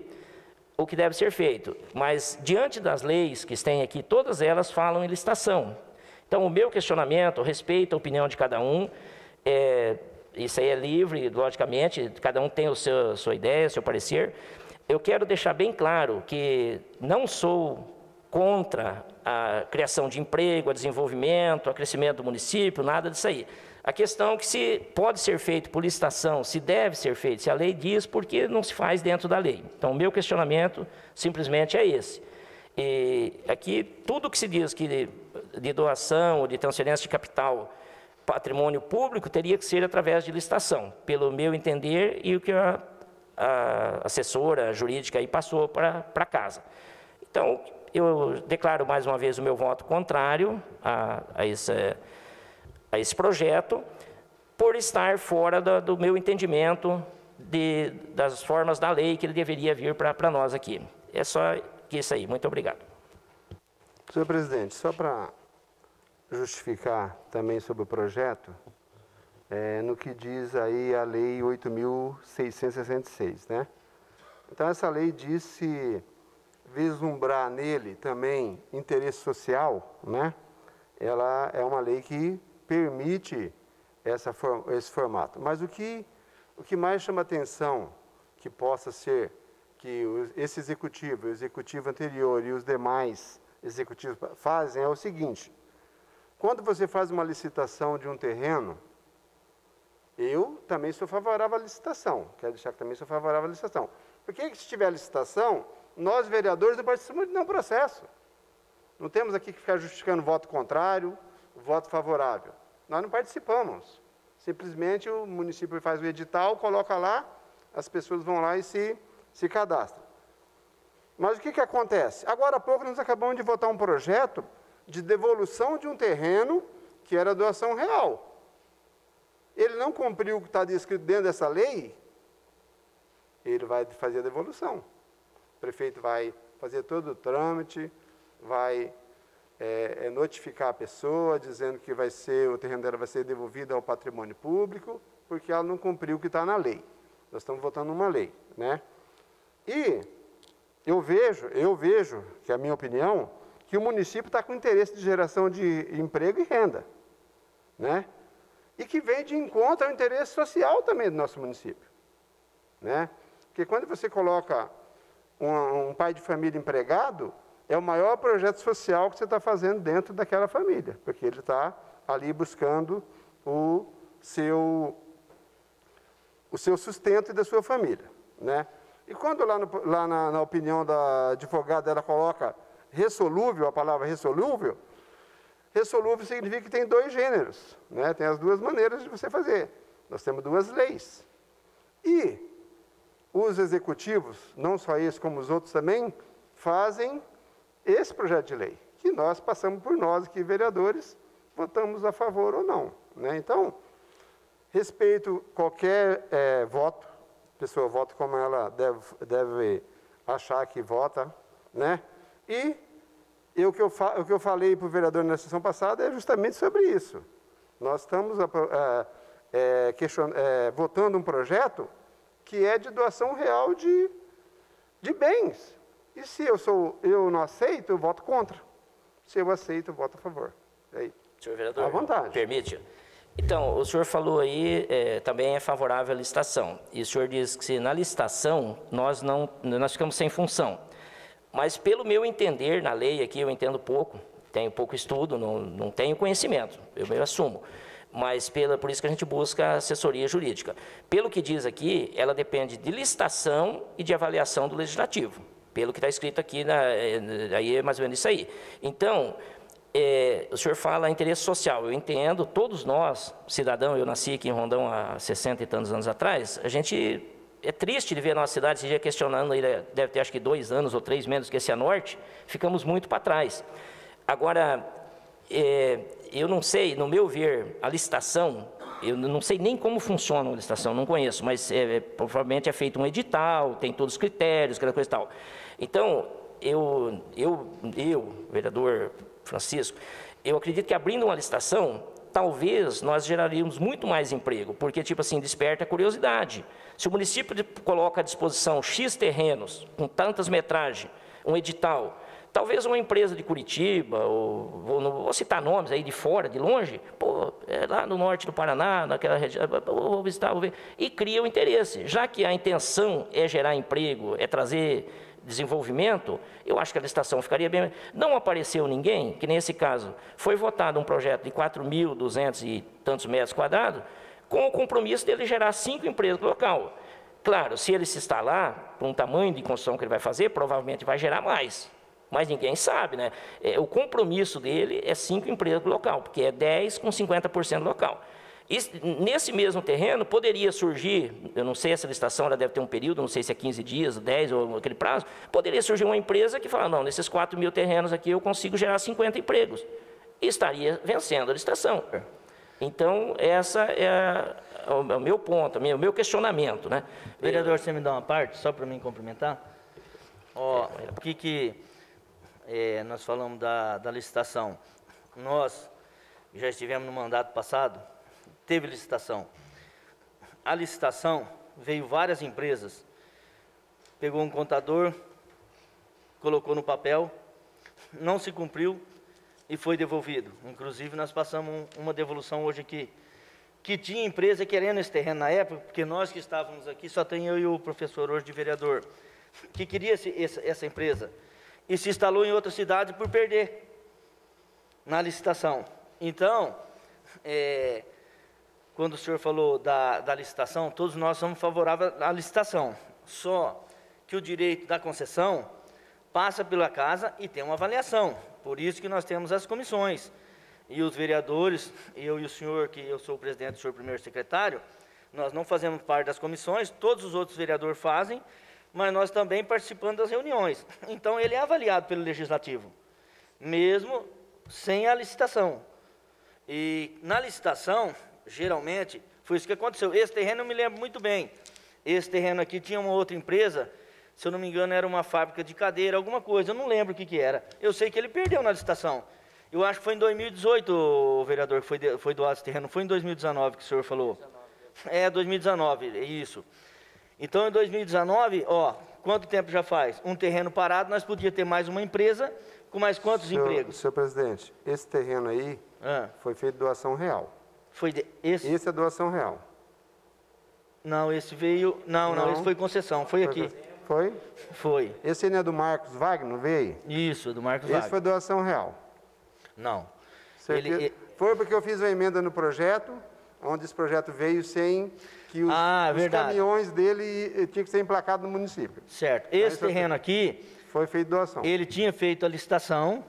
o que deve ser feito. Mas, diante das leis que tem aqui, todas elas falam em licitação. Então, o meu questionamento respeita a opinião de cada um, isso aí é livre, logicamente, cada um tem a sua ideia, o seu parecer. Eu quero deixar bem claro que não sou contra a criação de emprego, a desenvolvimento, a crescimento do município, nada disso aí. A questão é que se pode ser feito por licitação, se deve ser feito, se a lei diz, por que não se faz dentro da lei? Então, o meu questionamento simplesmente é esse. E aqui, tudo que se diz que de doação ou de transferência de capital, patrimônio público, teria que ser através de licitação, pelo meu entender e o que a a assessora jurídica aí passou para casa. Então, eu declaro mais uma vez o meu voto contrário a esse projeto, por estar fora do meu entendimento das formas da lei que ele deveria vir para nós aqui. É só isso aí. Muito obrigado. Senhor presidente, só para justificar também sobre o projeto, no que diz aí a Lei 8.666, né? Então, essa lei disse vislumbrar nele também interesse social, né? Ela é uma lei que permite esse formato. Mas o que mais chama atenção que possa ser que esse executivo, o executivo anterior e os demais executivos fazem é o seguinte: quando você faz uma licitação de um terreno, eu também sou favorável à licitação, quero deixar que também sou favorável à licitação. Porque se tiver licitação, nós, vereadores, não participamos de nenhum processo. Não temos aqui que ficar justificando voto contrário, voto favorável. Nós não participamos. Simplesmente o município faz o edital, coloca lá, as pessoas vão lá e se cadastram. Mas o que acontece? Agora há pouco nós acabamos de votar um projeto de devolução de um terreno que era doação real. Ele não cumpriu o que está descrito dentro dessa lei, ele vai fazer a devolução. O prefeito vai fazer todo o trâmite, vai notificar a pessoa, dizendo que o terreno dela vai ser devolvido ao patrimônio público, porque ela não cumpriu o que está na lei. Nós estamos votando uma lei, né? E eu vejo, que é a minha opinião, que o município está com interesse de geração de emprego e renda, né? E que vem de encontro ao interesse social também do nosso município, né? Porque quando você coloca um pai de família empregado, é o maior projeto social que você está fazendo dentro daquela família, porque ele está ali buscando o seu sustento e da sua família, né? E quando lá na opinião da advogada ela coloca ressolúvel, a palavra ressolúvel significa que tem dois gêneros, né? Tem as duas maneiras de você fazer. Nós temos duas leis. E os executivos, não só esse como os outros também, fazem esse projeto de lei, que nós passamos por nós aqui, vereadores, votamos a favor ou não, né? Então, respeito qualquer voto, a pessoa vota como ela deve achar que vota, né? E o que eu falei para o vereador na sessão passada é justamente sobre isso. Nós estamos votando um projeto que é de doação real de bens. E se eu não aceito, eu voto contra. Se eu aceito, eu voto a favor. É isso. Senhor vereador, à vontade. Permite? Então, o senhor falou aí, também é favorável à licitação. E o senhor diz que se na licitação nós ficamos sem função. Mas pelo meu entender na lei aqui, eu entendo pouco, tenho pouco estudo, não tenho conhecimento, eu assumo. Mas por isso que a gente busca assessoria jurídica. Pelo que diz aqui, ela depende de licitação e de avaliação do legislativo. Pelo que está escrito aqui, aí é mais ou menos isso aí. Então, o senhor fala interesse social, eu entendo, todos nós, cidadão, eu nasci aqui em Rondão há 60 e tantos anos atrás, a gente é triste de ver a nossa cidade, esse dia questionando, deve ter acho que 2 anos ou 3 menos que esse é norte, ficamos muito para trás. Agora, eu não sei, no meu ver, a licitação, eu não sei nem como funciona a licitação, não conheço, mas provavelmente é feito um edital, tem todos os critérios, aquela coisa e tal. Então, eu, vereador Francisco, eu acredito que abrindo uma licitação, talvez nós geraríamos muito mais emprego, porque, tipo assim, desperta a curiosidade. Se o município coloca à disposição X terrenos, com tantas metragens, um edital, talvez uma empresa de Curitiba, ou vou citar nomes aí de fora, de longe, lá no norte do Paraná, naquela região, vou visitar, vou ver, e cria o interesse. Já que a intenção é gerar emprego, é trazer desenvolvimento, eu acho que a licitação ficaria bem. Não apareceu ninguém, que nesse caso, foi votado um projeto de 4.200 e tantos metros quadrados, com o compromisso dele gerar 5 empresas no local. Claro, se ele se instalar, com o tamanho de construção que ele vai fazer, provavelmente vai gerar mais. Mas ninguém sabe, né? O compromisso dele é 5 empresas do local, porque é 10 com 50% do local. E nesse mesmo terreno, poderia surgir, eu não sei essa licitação, ela deve ter um período, não sei se é 15 dias, 10 ou aquele prazo, poderia surgir uma empresa que fala, não, nesses 4.000 terrenos aqui eu consigo gerar 50 empregos. E estaria vencendo a licitação. Então, essa é o meu ponto, o meu questionamento, né? Vereador, você me dá uma parte, só para mim complementar? Ó, o que nós falamos da licitação? Nós já estivemos no mandato passado, teve licitação. A licitação, veio várias empresas, pegou um contador, colocou no papel, não se cumpriu e foi devolvido. Inclusive, nós passamos uma devolução hoje aqui, que tinha empresa querendo esse terreno na época, porque nós que estávamos aqui, só tem eu e o professor hoje de vereador, que queria essa empresa, e se instalou em outra cidade por perder na licitação. Então, quando o senhor falou da licitação, todos nós somos favoráveis à licitação, só que o direito da concessão passa pela casa e tem uma avaliação, por isso que nós temos as comissões. E os vereadores, eu e o senhor, que eu sou o presidente, o senhor primeiro secretário, nós não fazemos parte das comissões, todos os outros vereadores fazem, mas nós também participamos das reuniões. Então, ele é avaliado pelo Legislativo, mesmo sem a licitação. E na licitação, geralmente, foi isso que aconteceu. Esse terreno eu me lembro muito bem. Esse terreno aqui tinha uma outra empresa, se eu não me engano, era uma fábrica de cadeira, alguma coisa, eu não lembro o que era. Eu sei que ele perdeu na licitação. Eu acho que foi em 2018, vereador, que foi doado esse terreno. Foi em 2019 que o senhor falou. 2019, é isso. Então, em 2019, ó, quanto tempo já faz? Um terreno parado, nós podíamos ter mais uma empresa com mais quantos empregos? Senhor presidente, esse terreno aí foi feito doação real. Esse é doação real. Não, esse veio... Não, esse foi concessão, foi aqui. Foi? Foi. Esse aí não é do Marcos Wagner, não veio? Isso, do Marcos Wagner. Esse foi doação real. Não. Foi porque eu fiz uma emenda no projeto, onde esse projeto veio sem que os caminhões dele tinham que ser emplacados no município. Certo. Esse terreno aqui... Foi feito doação. Ele tinha feito a licitação,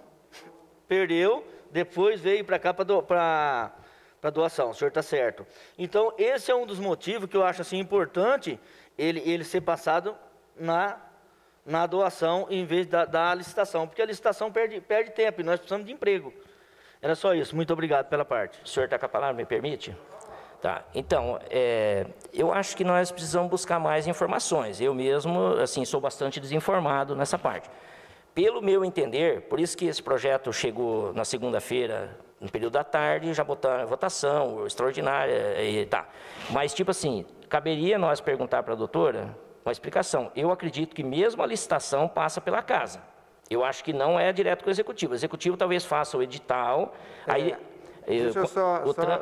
perdeu, depois veio para cá para doação, o senhor está certo. Então, esse é um dos motivos que eu acho assim importante ele ser passado na doação em vez da licitação, porque a licitação perde tempo e nós precisamos de emprego. Era só isso. Muito obrigado pela parte. O senhor está com a palavra, me permite? Tá. Então, eu acho que nós precisamos buscar mais informações. Eu mesmo, assim, sou bastante desinformado nessa parte. Pelo meu entender, por isso que esse projeto chegou na segunda-feira, no período da tarde, já botaram em votação, extraordinária, e tá. Mas, tipo assim, caberia nós perguntar para a doutora uma explicação. Eu acredito que mesmo a licitação passa pela casa. Eu acho que não é direto com o executivo. O executivo talvez faça o edital, aí... Deixa eu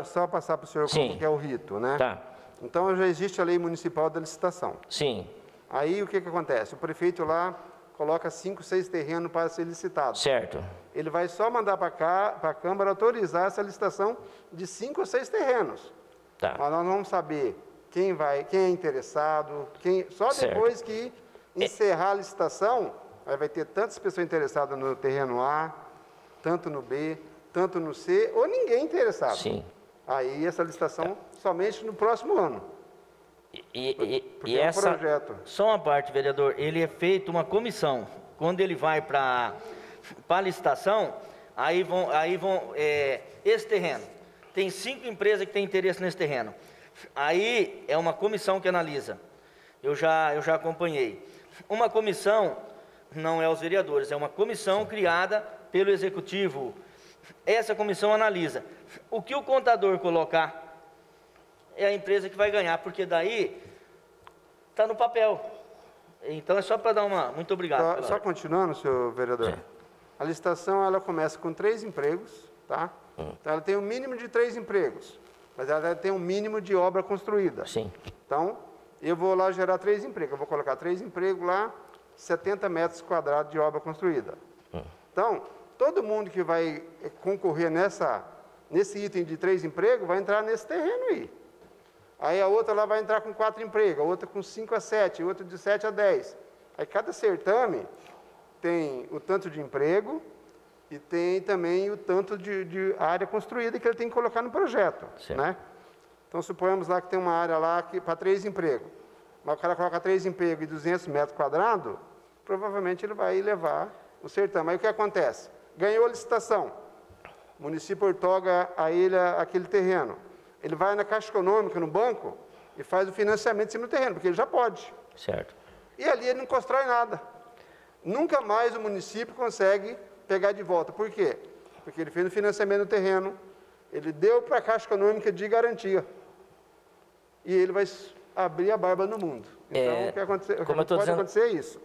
só passar para o senhor como que é o rito, né? Tá. Então, já existe a lei municipal da licitação. Sim. Aí, o que acontece? O prefeito lá coloca 5, 6 terrenos para ser licitado. Certo. Ele vai só mandar para a Câmara autorizar essa licitação de 5 ou 6 terrenos. Tá. Mas nós vamos saber quem é interessado, só depois que encerrar a licitação, aí vai ter tantas pessoas interessadas no terreno A, tanto no B, tanto no C, ou ninguém interessado. Sim. Aí essa licitação somente no próximo ano. E essa... projeto. Só uma parte, vereador, ele é feito uma comissão. Quando ele vai para a licitação, aí vão esse terreno. Tem 5 empresas que têm interesse nesse terreno. Aí é uma comissão que analisa. Eu já acompanhei. Uma comissão, não é os vereadores, é uma comissão criada pelo executivo. Essa comissão analisa. O que o contador colocar é a empresa que vai ganhar, porque daí está no papel. Então é só para dar uma... Muito obrigado. Só continuando, senhor vereador. Sim. A licitação ela começa com 3 empregos, tá? Então ela tem um mínimo de 3 empregos, mas ela tem um mínimo de obra construída. Sim. Então, eu vou lá gerar 3 empregos. Eu vou colocar 3 empregos lá, 70 metros quadrados de obra construída. Então, todo mundo que vai concorrer nesse item de 3 empregos vai entrar nesse terreno aí. Aí a outra lá vai entrar com 4 empregos, a outra com 5 a 7, a outra de 7 a 10. Aí cada certame tem o tanto de emprego e tem também o tanto de área construída que ele tem que colocar no projeto, né? Então, suponhamos lá que tem uma área lá para 3 empregos. Mas o cara coloca 3 empregos e 200 metros quadrados, provavelmente ele vai levar o certame. Aí o que acontece? Ganhou a licitação. O município outorga a ele aquele terreno. Ele vai na Caixa Econômica, no banco, e faz o financiamento em cima do terreno, porque ele já pode. Certo. E ali ele não constrói nada. Nunca mais o município consegue pegar de volta. Por quê? Porque ele fez o financiamento do terreno, ele deu para a Caixa Econômica de garantia. E ele vai abrir a barba no mundo. Então, o que pode acontecer é isso.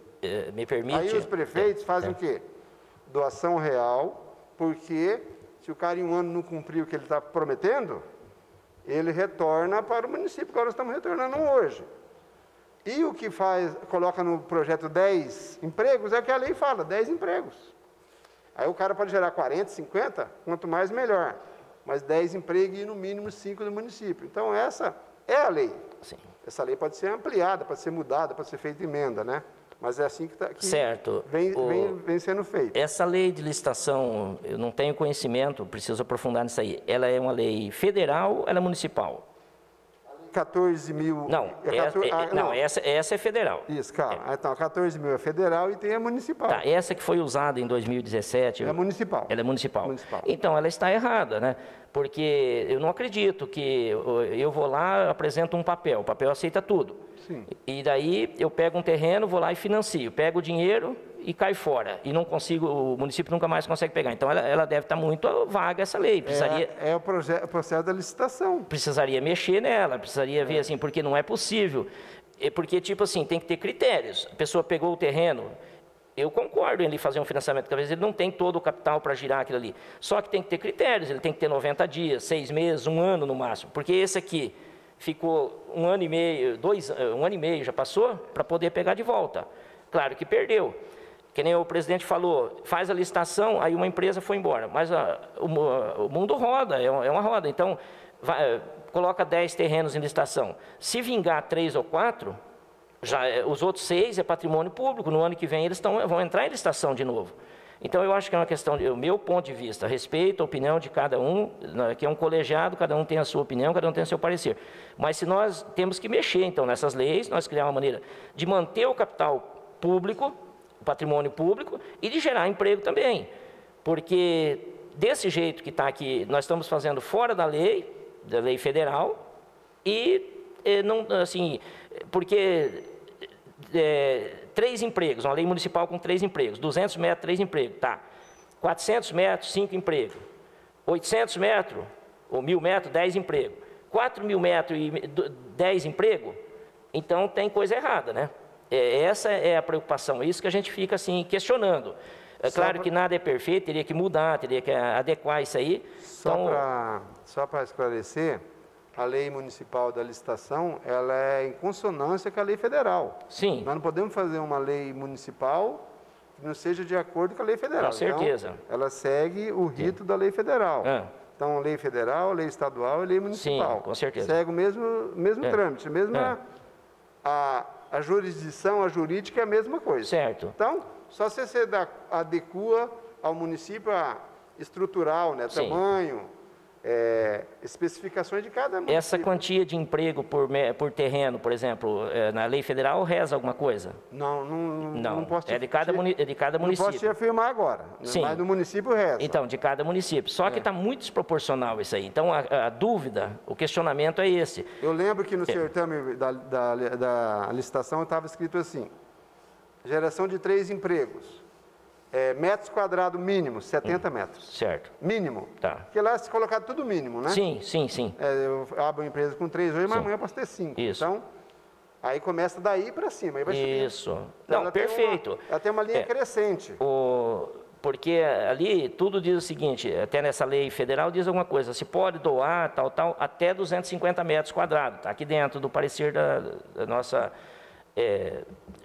Me permite... Aí os prefeitos fazem o quê? Doação real, porque se o cara em um ano não cumprir o que ele está prometendo, ele retorna para o município, que nós estamos retornando hoje. E o que coloca no projeto 10 empregos, é o que a lei fala, 10 empregos. Aí o cara pode gerar 40, 50, quanto mais melhor. Mas 10 empregos e no mínimo 5 do município. Então essa é a lei. Sim. Essa lei pode ser ampliada, pode ser mudada, pode ser feita emenda, né? Mas é assim que certo. Vem sendo feito. Essa lei de licitação, eu não tenho conhecimento, preciso aprofundar nisso aí. Ela é uma lei federal ou ela é municipal? 14 mil... Não, não. Essa é federal. Isso, calma. Então, 14 mil é federal e tem a municipal. Tá, essa que foi usada em 2017... É municipal. Ela é municipal. Então, ela está errada, né? Porque eu não acredito que eu vou lá, apresento um papel, o papel aceita tudo. Sim. E daí eu pego um terreno, vou lá e financio, pego o dinheiro e cai fora. E não consigo, o município nunca mais consegue pegar. Então ela deve estar muito vaga essa lei. Precisaria, é o processo da licitação. Precisaria mexer nela, precisaria ver assim, porque não é possível. Porque, tipo assim, tem que ter critérios. A pessoa pegou o terreno, eu concordo em ele fazer um financiamento, porque às vezes ele não tem todo o capital para girar aquilo ali. Só que tem que ter critérios, ele tem que ter 90 dias, 6 meses, 1 ano no máximo. Porque esse aqui ficou 1 ano e meio, 1 ano e meio já passou, para poder pegar de volta. Claro que perdeu. Que nem o presidente falou, faz a licitação, aí uma empresa foi embora. Mas o mundo roda, é uma roda. Então, coloca 10 terrenos em licitação. Se vingar 3 ou 4, os outros 6 é patrimônio público. No ano que vem eles vão entrar em licitação de novo. Então, eu acho que é uma questão, o meu ponto de vista, respeito a opinião de cada um, que é um colegiado, cada um tem a sua opinião, cada um tem o seu parecer. Mas se nós temos que mexer, então, nessas leis, nós criar uma maneira de manter o capital público, o patrimônio público, e de gerar emprego também. Porque, desse jeito que está aqui, nós estamos fazendo fora da lei federal, e não, assim, porque... 3 empregos, uma lei municipal com 3 empregos, 200 metros, 3 empregos, tá. 400 metros, 5 empregos. 800 metros, ou 1.000 metros, 10 empregos. 4.000 metros e 10 empregos, então tem coisa errada, né? Essa é a preocupação, isso que a gente fica assim questionando. É claro que nada é perfeito, teria que mudar, teria que adequar isso aí. Só para esclarecer, a lei municipal da licitação, ela é em consonância com a lei federal. Sim. Nós não podemos fazer uma lei municipal que não seja de acordo com a lei federal. Com certeza. Então, ela segue o rito da lei federal. Então, lei federal, lei estadual e lei municipal. Sim, com certeza. Segue o mesmo trâmite, a jurisdição, a jurídica é a mesma coisa. Certo. Então, só se você adequa ao município estrutural, né, tamanho... especificações de cada município. Essa quantia de emprego por terreno, por exemplo, na lei federal reza alguma coisa? Não posso te, é de cada município. Não posso te afirmar agora, sim. Mas no município reza. Então, de cada município. Só que está muito desproporcional isso aí. Então, a dúvida, o questionamento é esse. Eu lembro que no certame da licitação estava escrito assim, geração de 3 empregos. Metros quadrados mínimo, 70 metros. Certo. Mínimo. Tá. Porque lá se colocar tudo mínimo, né? Sim. Eu abro uma empresa com 3 hoje, mas amanhã eu posso ter 5. Isso. Então, aí começa daí para cima. Aí vai isso. Então, não, perfeito. Ela tem uma linha crescente. Porque ali tudo diz o seguinte, até nessa lei federal diz alguma coisa, se pode doar, tal, até 250 metros quadrados. Está aqui dentro do parecer da nossa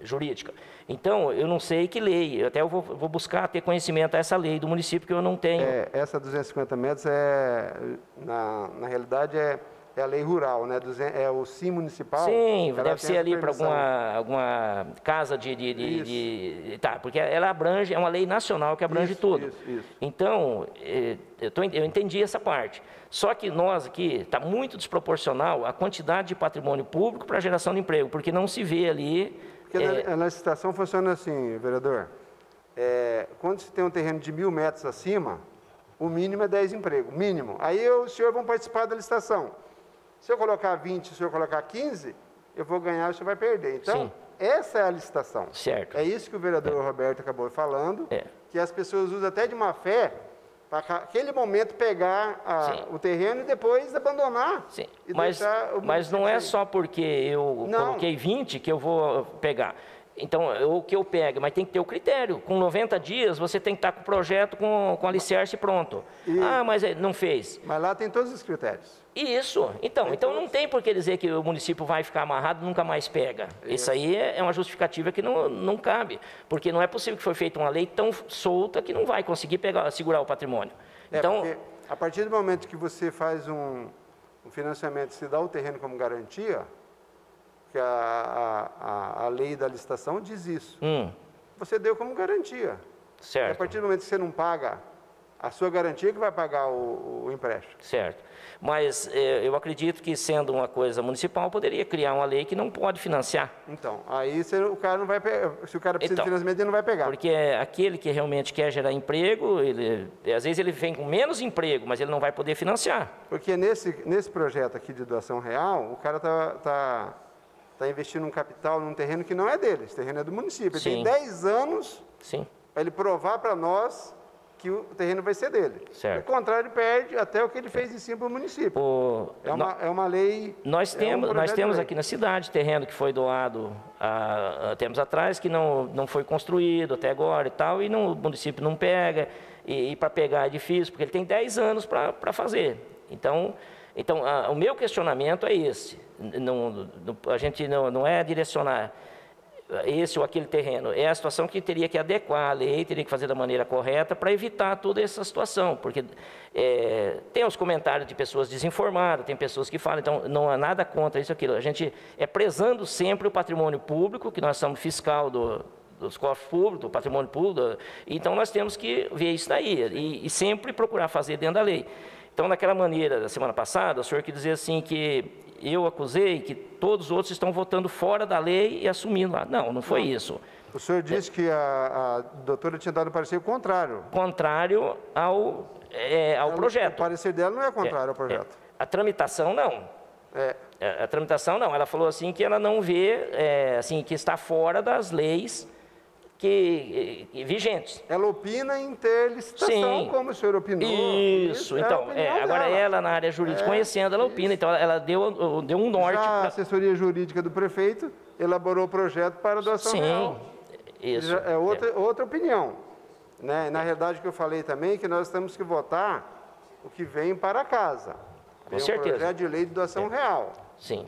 jurídica. Então, eu não sei que lei, até eu vou buscar ter conhecimento dessa lei do município que eu não tenho. Essa 250 metros na realidade, é a lei rural, né? É o SIM municipal. Sim, ela deve tem ser essa ali para permissão. alguma casa Tá, porque ela abrange, é uma lei nacional que abrange tudo. Isso. Então, eu entendi essa parte. Só que nós aqui, está muito desproporcional a quantidade de patrimônio público para a geração de emprego, porque não se vê ali... Porque na licitação funciona assim, vereador. Quando você tem um terreno de 1.000 metros acima, o mínimo é 10 empregos, mínimo. Aí os senhores vão participar da licitação. Se eu colocar 20, se o senhor colocar 15, eu vou ganhar, o senhor vai perder. Então, Sim. essa é a licitação. Certo. É isso que o vereador Roberto acabou falando, que as pessoas usam até de má fé, para aquele momento pegar o terreno e depois abandonar. Sim, E mas não é só porque eu coloquei 20 que eu vou pegar. Então, o que eu pego, mas tem que ter o critério. Com 90 dias, você tem que estar com o projeto com alicerce pronto. Mas não fez. Mas lá tem todos os critérios. Isso. Então não tem por que dizer que o município vai ficar amarrado e nunca mais pega. Isso aí é uma justificativa que não cabe. Porque não é possível que foi feita uma lei tão solta que não vai conseguir segurar o patrimônio. Então, porque a partir do momento que você faz um financiamento, se dá o terreno como garantia, que a lei da licitação diz isso. Você deu como garantia. Certo. E a partir do momento que você não paga, a sua garantia que vai pagar o empréstimo. Certo. Mas eu acredito que, sendo uma coisa municipal, poderia criar uma lei que não pode financiar. Então, aí o cara não vai pegar. Se o cara precisa de financiamento, ele não vai pegar. Porque aquele que realmente quer gerar emprego, às vezes ele vem com menos emprego, mas ele não vai poder financiar. Porque nesse projeto aqui de doação real, o cara está investindo um capital num terreno que não é dele, esse terreno é do município. Ele tem 10 anos para ele provar para nós que o terreno vai ser dele. Certo. O contrário, ele perde até o que ele fez em cima para o município. É uma lei... Nós temos aqui na cidade terreno que foi doado há tempos atrás, que não foi construído até agora e tal, e o município não pega, e para pegar é difícil, porque ele tem 10 anos para fazer. Então, o meu questionamento é esse. A gente não é direcionar esse ou aquele terreno. É a situação que teria que adequar a lei, teria que fazer da maneira correta para evitar toda essa situação. Porque tem os comentários de pessoas desinformadas, tem pessoas que falam, então não há nada contra isso ou aquilo. A gente prezando sempre o patrimônio público, que nós somos fiscal dos cofres públicos, do patrimônio público, então nós temos que ver isso daí e sempre procurar fazer dentro da lei. Então, daquela maneira, da semana passada, o senhor quis dizer assim que eu acusei que todos os outros estão votando fora da lei e assumindo lá. Não foi isso. O senhor disse que a doutora tinha dado parecer contrário. Contrário ao projeto. O parecer dela não é contrário ao projeto. A tramitação, não. A tramitação, não. Ela falou assim que ela não vê, assim, que está fora das leis vigentes. Ela opina em ter licitação, como o senhor opinou. Isso, então, agora ela na área jurídica, conhecendo, ela opina, então ela deu um norte. Já a assessoria jurídica do prefeito elaborou o projeto para doação real. Isso. É outra opinião. Né? Na realidade, o que eu falei também é que nós temos que votar o que vem para casa. Com certeza. Um projeto de lei de doação real. Sim.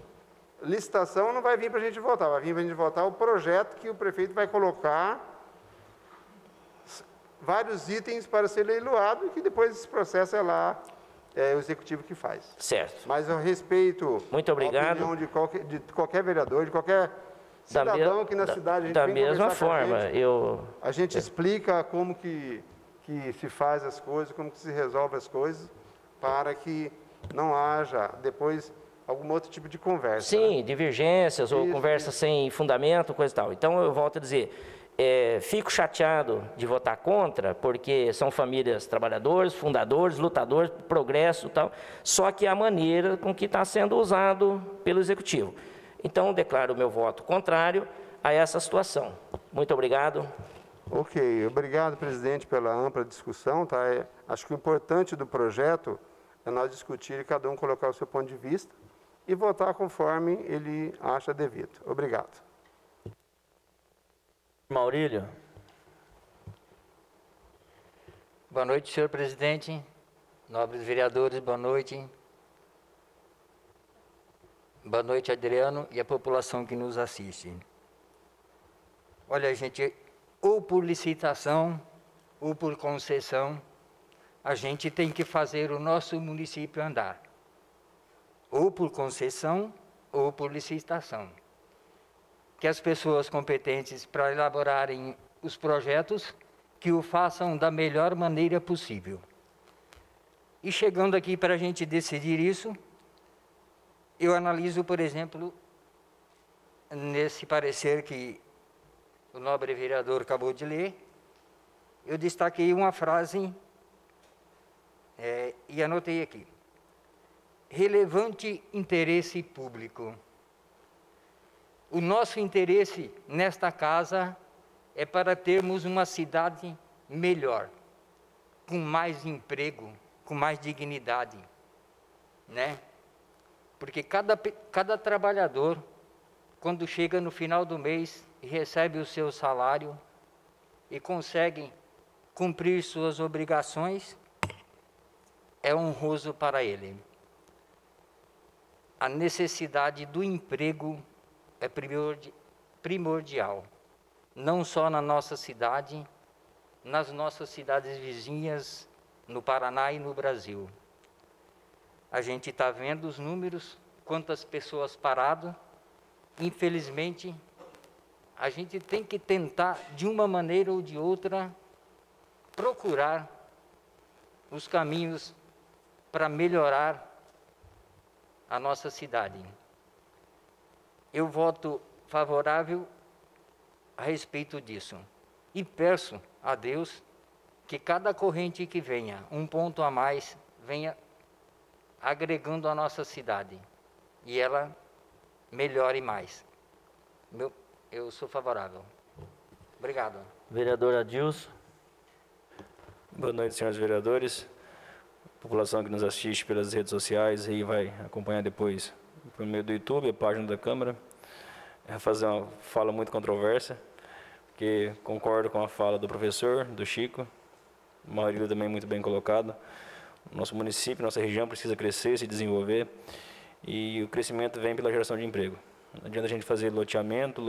Licitação não vai vir para a gente votar, vai vir para a gente votar o projeto que o prefeito vai colocar vários itens para ser leiloado e que depois esse processo é lá o executivo que faz. Certo. Mas eu respeito Muito obrigado. a opinião de qualquer vereador, de qualquer cidadão aqui na cidade. A gente da vem mesma forma, a gente explica como que se faz as coisas, como que se resolve as coisas, para que não haja depois algum outro tipo de conversa. Sim, divergências ou conversa sem fundamento, coisa e tal. Então, eu volto a dizer, fico chateado de votar contra, porque são famílias trabalhadores, fundadores, lutadores, progresso e tal, só que a maneira com que está sendo usado pelo Executivo. Então, declaro o meu voto contrário a essa situação. Muito obrigado. Ok, obrigado, presidente, pela ampla discussão. Tá? Acho que o importante do projeto é nós discutir e cada um colocar o seu ponto de vista e votar conforme ele acha devido. Obrigado. Maurílio. Boa noite, senhor presidente, nobres vereadores, boa noite. Boa noite, Adriano, e a população que nos assiste. Olha, gente, ou por licitação, ou por concessão, a gente tem que fazer o nosso município andar. ou por concessão ou por licitação. Que as pessoas competentes para elaborarem os projetos, que o façam da melhor maneira possível. E chegando aqui para a gente decidir isso, eu analiso, por exemplo, nesse parecer que o nobre vereador acabou de ler, eu destaquei uma frase e anotei aqui. Relevante interesse público. O nosso interesse nesta casa é para termos uma cidade melhor, com mais emprego, com mais dignidade, né? Porque cada trabalhador, quando chega no final do mês e recebe o seu salário e consegue cumprir suas obrigações, é honroso para ele. A necessidade do emprego é primordial, não só na nossa cidade, nas nossas cidades vizinhas, no Paraná e no Brasil. A gente está vendo os números, quantas pessoas paradas. Infelizmente, a gente tem que tentar, de uma maneira ou de outra, procurar os caminhos para melhorar a nossa cidade. Eu voto favorável a respeito disso e peço a Deus que cada corrente que venha, um ponto a mais, venha agregando a nossa cidade e ela melhore mais. Eu sou favorável. Obrigado. Vereador Adilson. Boa noite, senhores vereadores. População que nos assiste pelas redes sociais e vai acompanhar depois por meio do YouTube, a página da Câmara. É fazer uma fala muito controversa, porque concordo com a fala do professor, do Chico, Maurílio também muito bem colocado. Nosso município, nossa região precisa crescer, se desenvolver, e o crescimento vem pela geração de emprego. Não adianta a gente fazer loteamento,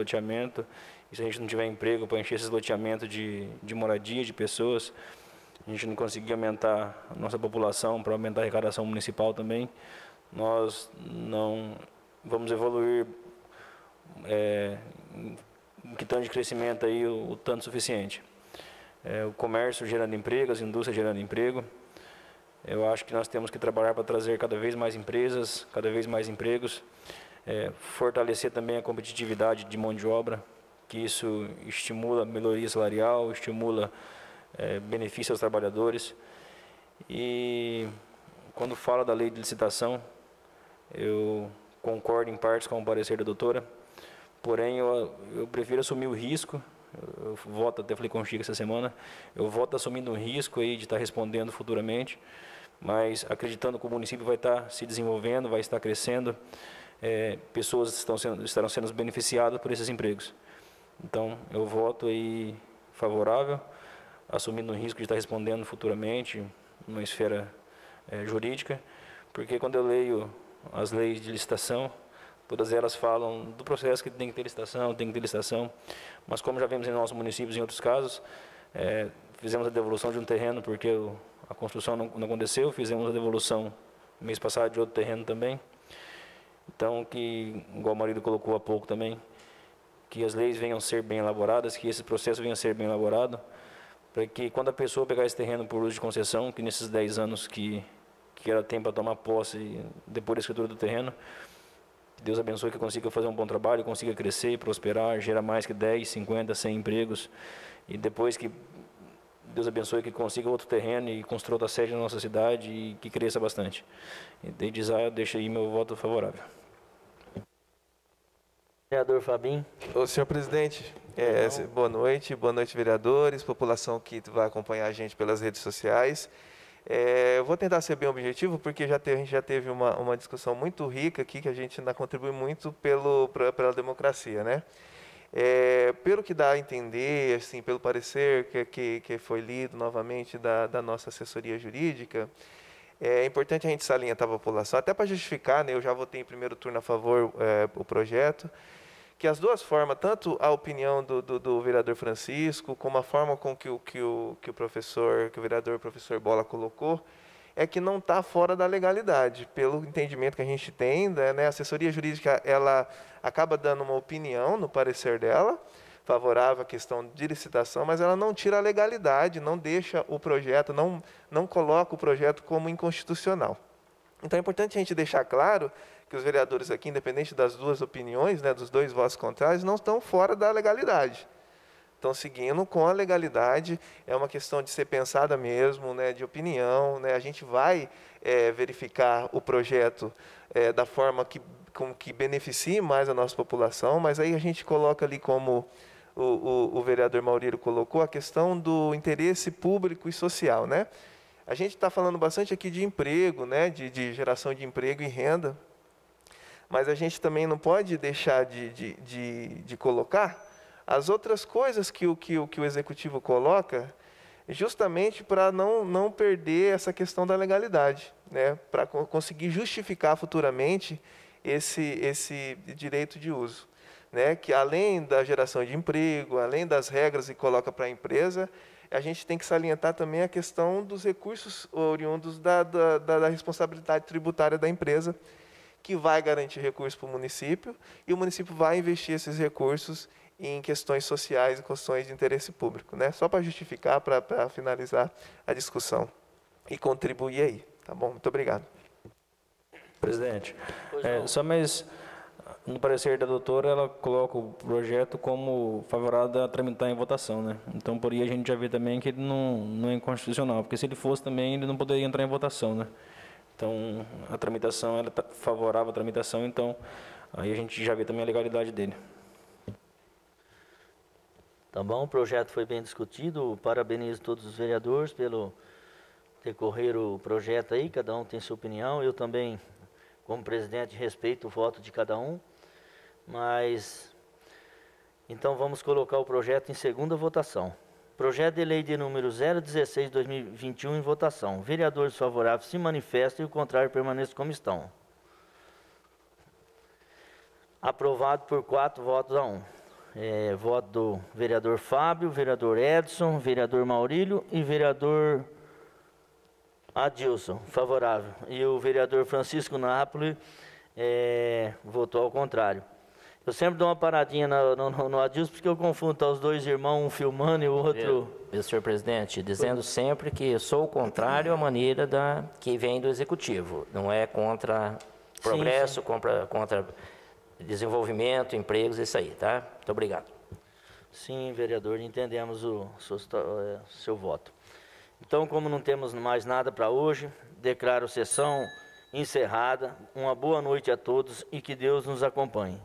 e se a gente não tiver emprego para encher esses loteamentos de moradia, de pessoas, a gente não conseguir aumentar a nossa população, para aumentar a arrecadação municipal também, nós não vamos evoluir em questão de crescimento aí o tanto suficiente. O comércio gerando emprego, as indústrias gerando emprego. Eu acho que nós temos que trabalhar para trazer cada vez mais empresas, cada vez mais empregos, fortalecer também a competitividade de mão de obra, que isso estimula a melhoria salarial, estimula benefício aos trabalhadores. E quando fala da lei de licitação, eu concordo em partes com o parecer da doutora, porém eu prefiro assumir o risco. Eu voto, até falei com o Chico essa semana, eu voto assumindo um risco aí de estar respondendo futuramente, mas acreditando que o município vai estar se desenvolvendo, vai estar crescendo, pessoas estarão sendo beneficiadas por esses empregos. Então, eu voto aí favorável, assumindo o risco de estar respondendo futuramente, numa esfera jurídica, porque quando eu leio as leis de licitação, todas elas falam do processo que tem que ter licitação, mas como já vimos em nossos municípios em outros casos, fizemos a devolução de um terreno porque a construção não aconteceu, fizemos a devolução mês passado de outro terreno também. Então, que, igual o marido colocou há pouco também, que as leis venham a ser bem elaboradas, que esse processo venha a ser bem elaborado, para que quando a pessoa pegar esse terreno por uso de concessão, que nesses 10 anos que ela tem para tomar posse depois da escritura do terreno, Deus abençoe que consiga fazer um bom trabalho, consiga crescer, prosperar, gerar mais que 10, 50, 100 empregos. E depois que Deus abençoe que consiga outro terreno e construa outra sede na nossa cidade e que cresça bastante. E desde já, deixo aí meu voto favorável. Vereador Fabinho. Ô, senhor presidente, boa noite, vereadores, população que vai acompanhar a gente pelas redes sociais. Eu vou tentar ser bem objetivo, porque a gente já teve uma discussão muito rica aqui, que a gente ainda contribui muito pela democracia, né? Pelo que dá a entender, assim, pelo parecer que foi lido novamente da nossa assessoria jurídica, é importante a gente salientar a população, até para justificar, né, eu já votei em primeiro turno a favor o projeto, que as duas formas, tanto a opinião do vereador Francisco, como a forma com que o vereador professor Bola colocou, é que não está fora da legalidade. Pelo entendimento que a gente tem, né, a assessoria jurídica ela acaba dando uma opinião no parecer dela, favorável à questão de licitação, mas ela não tira a legalidade, não deixa o projeto, não coloca o projeto como inconstitucional. Então é importante a gente deixar claro que os vereadores aqui, independente das duas opiniões, né, dos dois votos contrários, não estão fora da legalidade. Estão seguindo com a legalidade, é uma questão de ser pensada mesmo, né, de opinião, né, a gente vai verificar o projeto da forma que beneficie mais a nossa população, mas aí a gente coloca ali como o vereador Maurílio colocou, a questão do interesse público e social, né? A gente está falando bastante aqui de emprego, né, de geração de emprego e renda, mas a gente também não pode deixar de colocar as outras coisas que o executivo coloca, justamente para não perder essa questão da legalidade, né, para conseguir justificar futuramente esse direito de uso, né, que além da geração de emprego, além das regras que coloca para a empresa, a gente tem que salientar também a questão dos recursos oriundos da responsabilidade tributária da empresa, que vai garantir recursos para o município, e o município vai investir esses recursos em questões sociais e questões de interesse público, né? Só para justificar, para finalizar a discussão e contribuir aí, tá bom? Muito obrigado. Presidente, só mais no parecer da doutora, ela coloca o projeto como favorável a tramitar em votação, né? Então, por aí a gente já vê também que ele não é inconstitucional, porque se ele fosse também, ele não poderia entrar em votação, né? Então, a tramitação, ela está favorável à tramitação, então, aí a gente já vê também a legalidade dele. Tá bom, o projeto foi bem discutido, parabenizo todos os vereadores pelo decorrer o projeto aí, cada um tem sua opinião, eu também, como presidente, respeito o voto de cada um, mas, então vamos colocar o projeto em segunda votação. Projeto de lei de número 016/2021 em votação. Vereadores favoráveis se manifestam e o contrário permaneça como estão. Aprovado por 4 votos a 1. Voto do vereador Fábio, vereador Edson, vereador Maurílio e vereador Adilson, favorável. E o vereador Francisco Napoli votou ao contrário. Eu sempre dou uma paradinha no Adilson, porque eu confundo tá, os dois irmãos, um filmando e o outro... Senhor presidente, dizendo sempre que eu sou o contrário à maneira que vem do executivo. Não é contra progresso, contra desenvolvimento, empregos, isso aí, tá? Muito obrigado. Sim, vereador, entendemos o seu voto. Então, como não temos mais nada para hoje, declaro sessão encerrada. Uma boa noite a todos e que Deus nos acompanhe.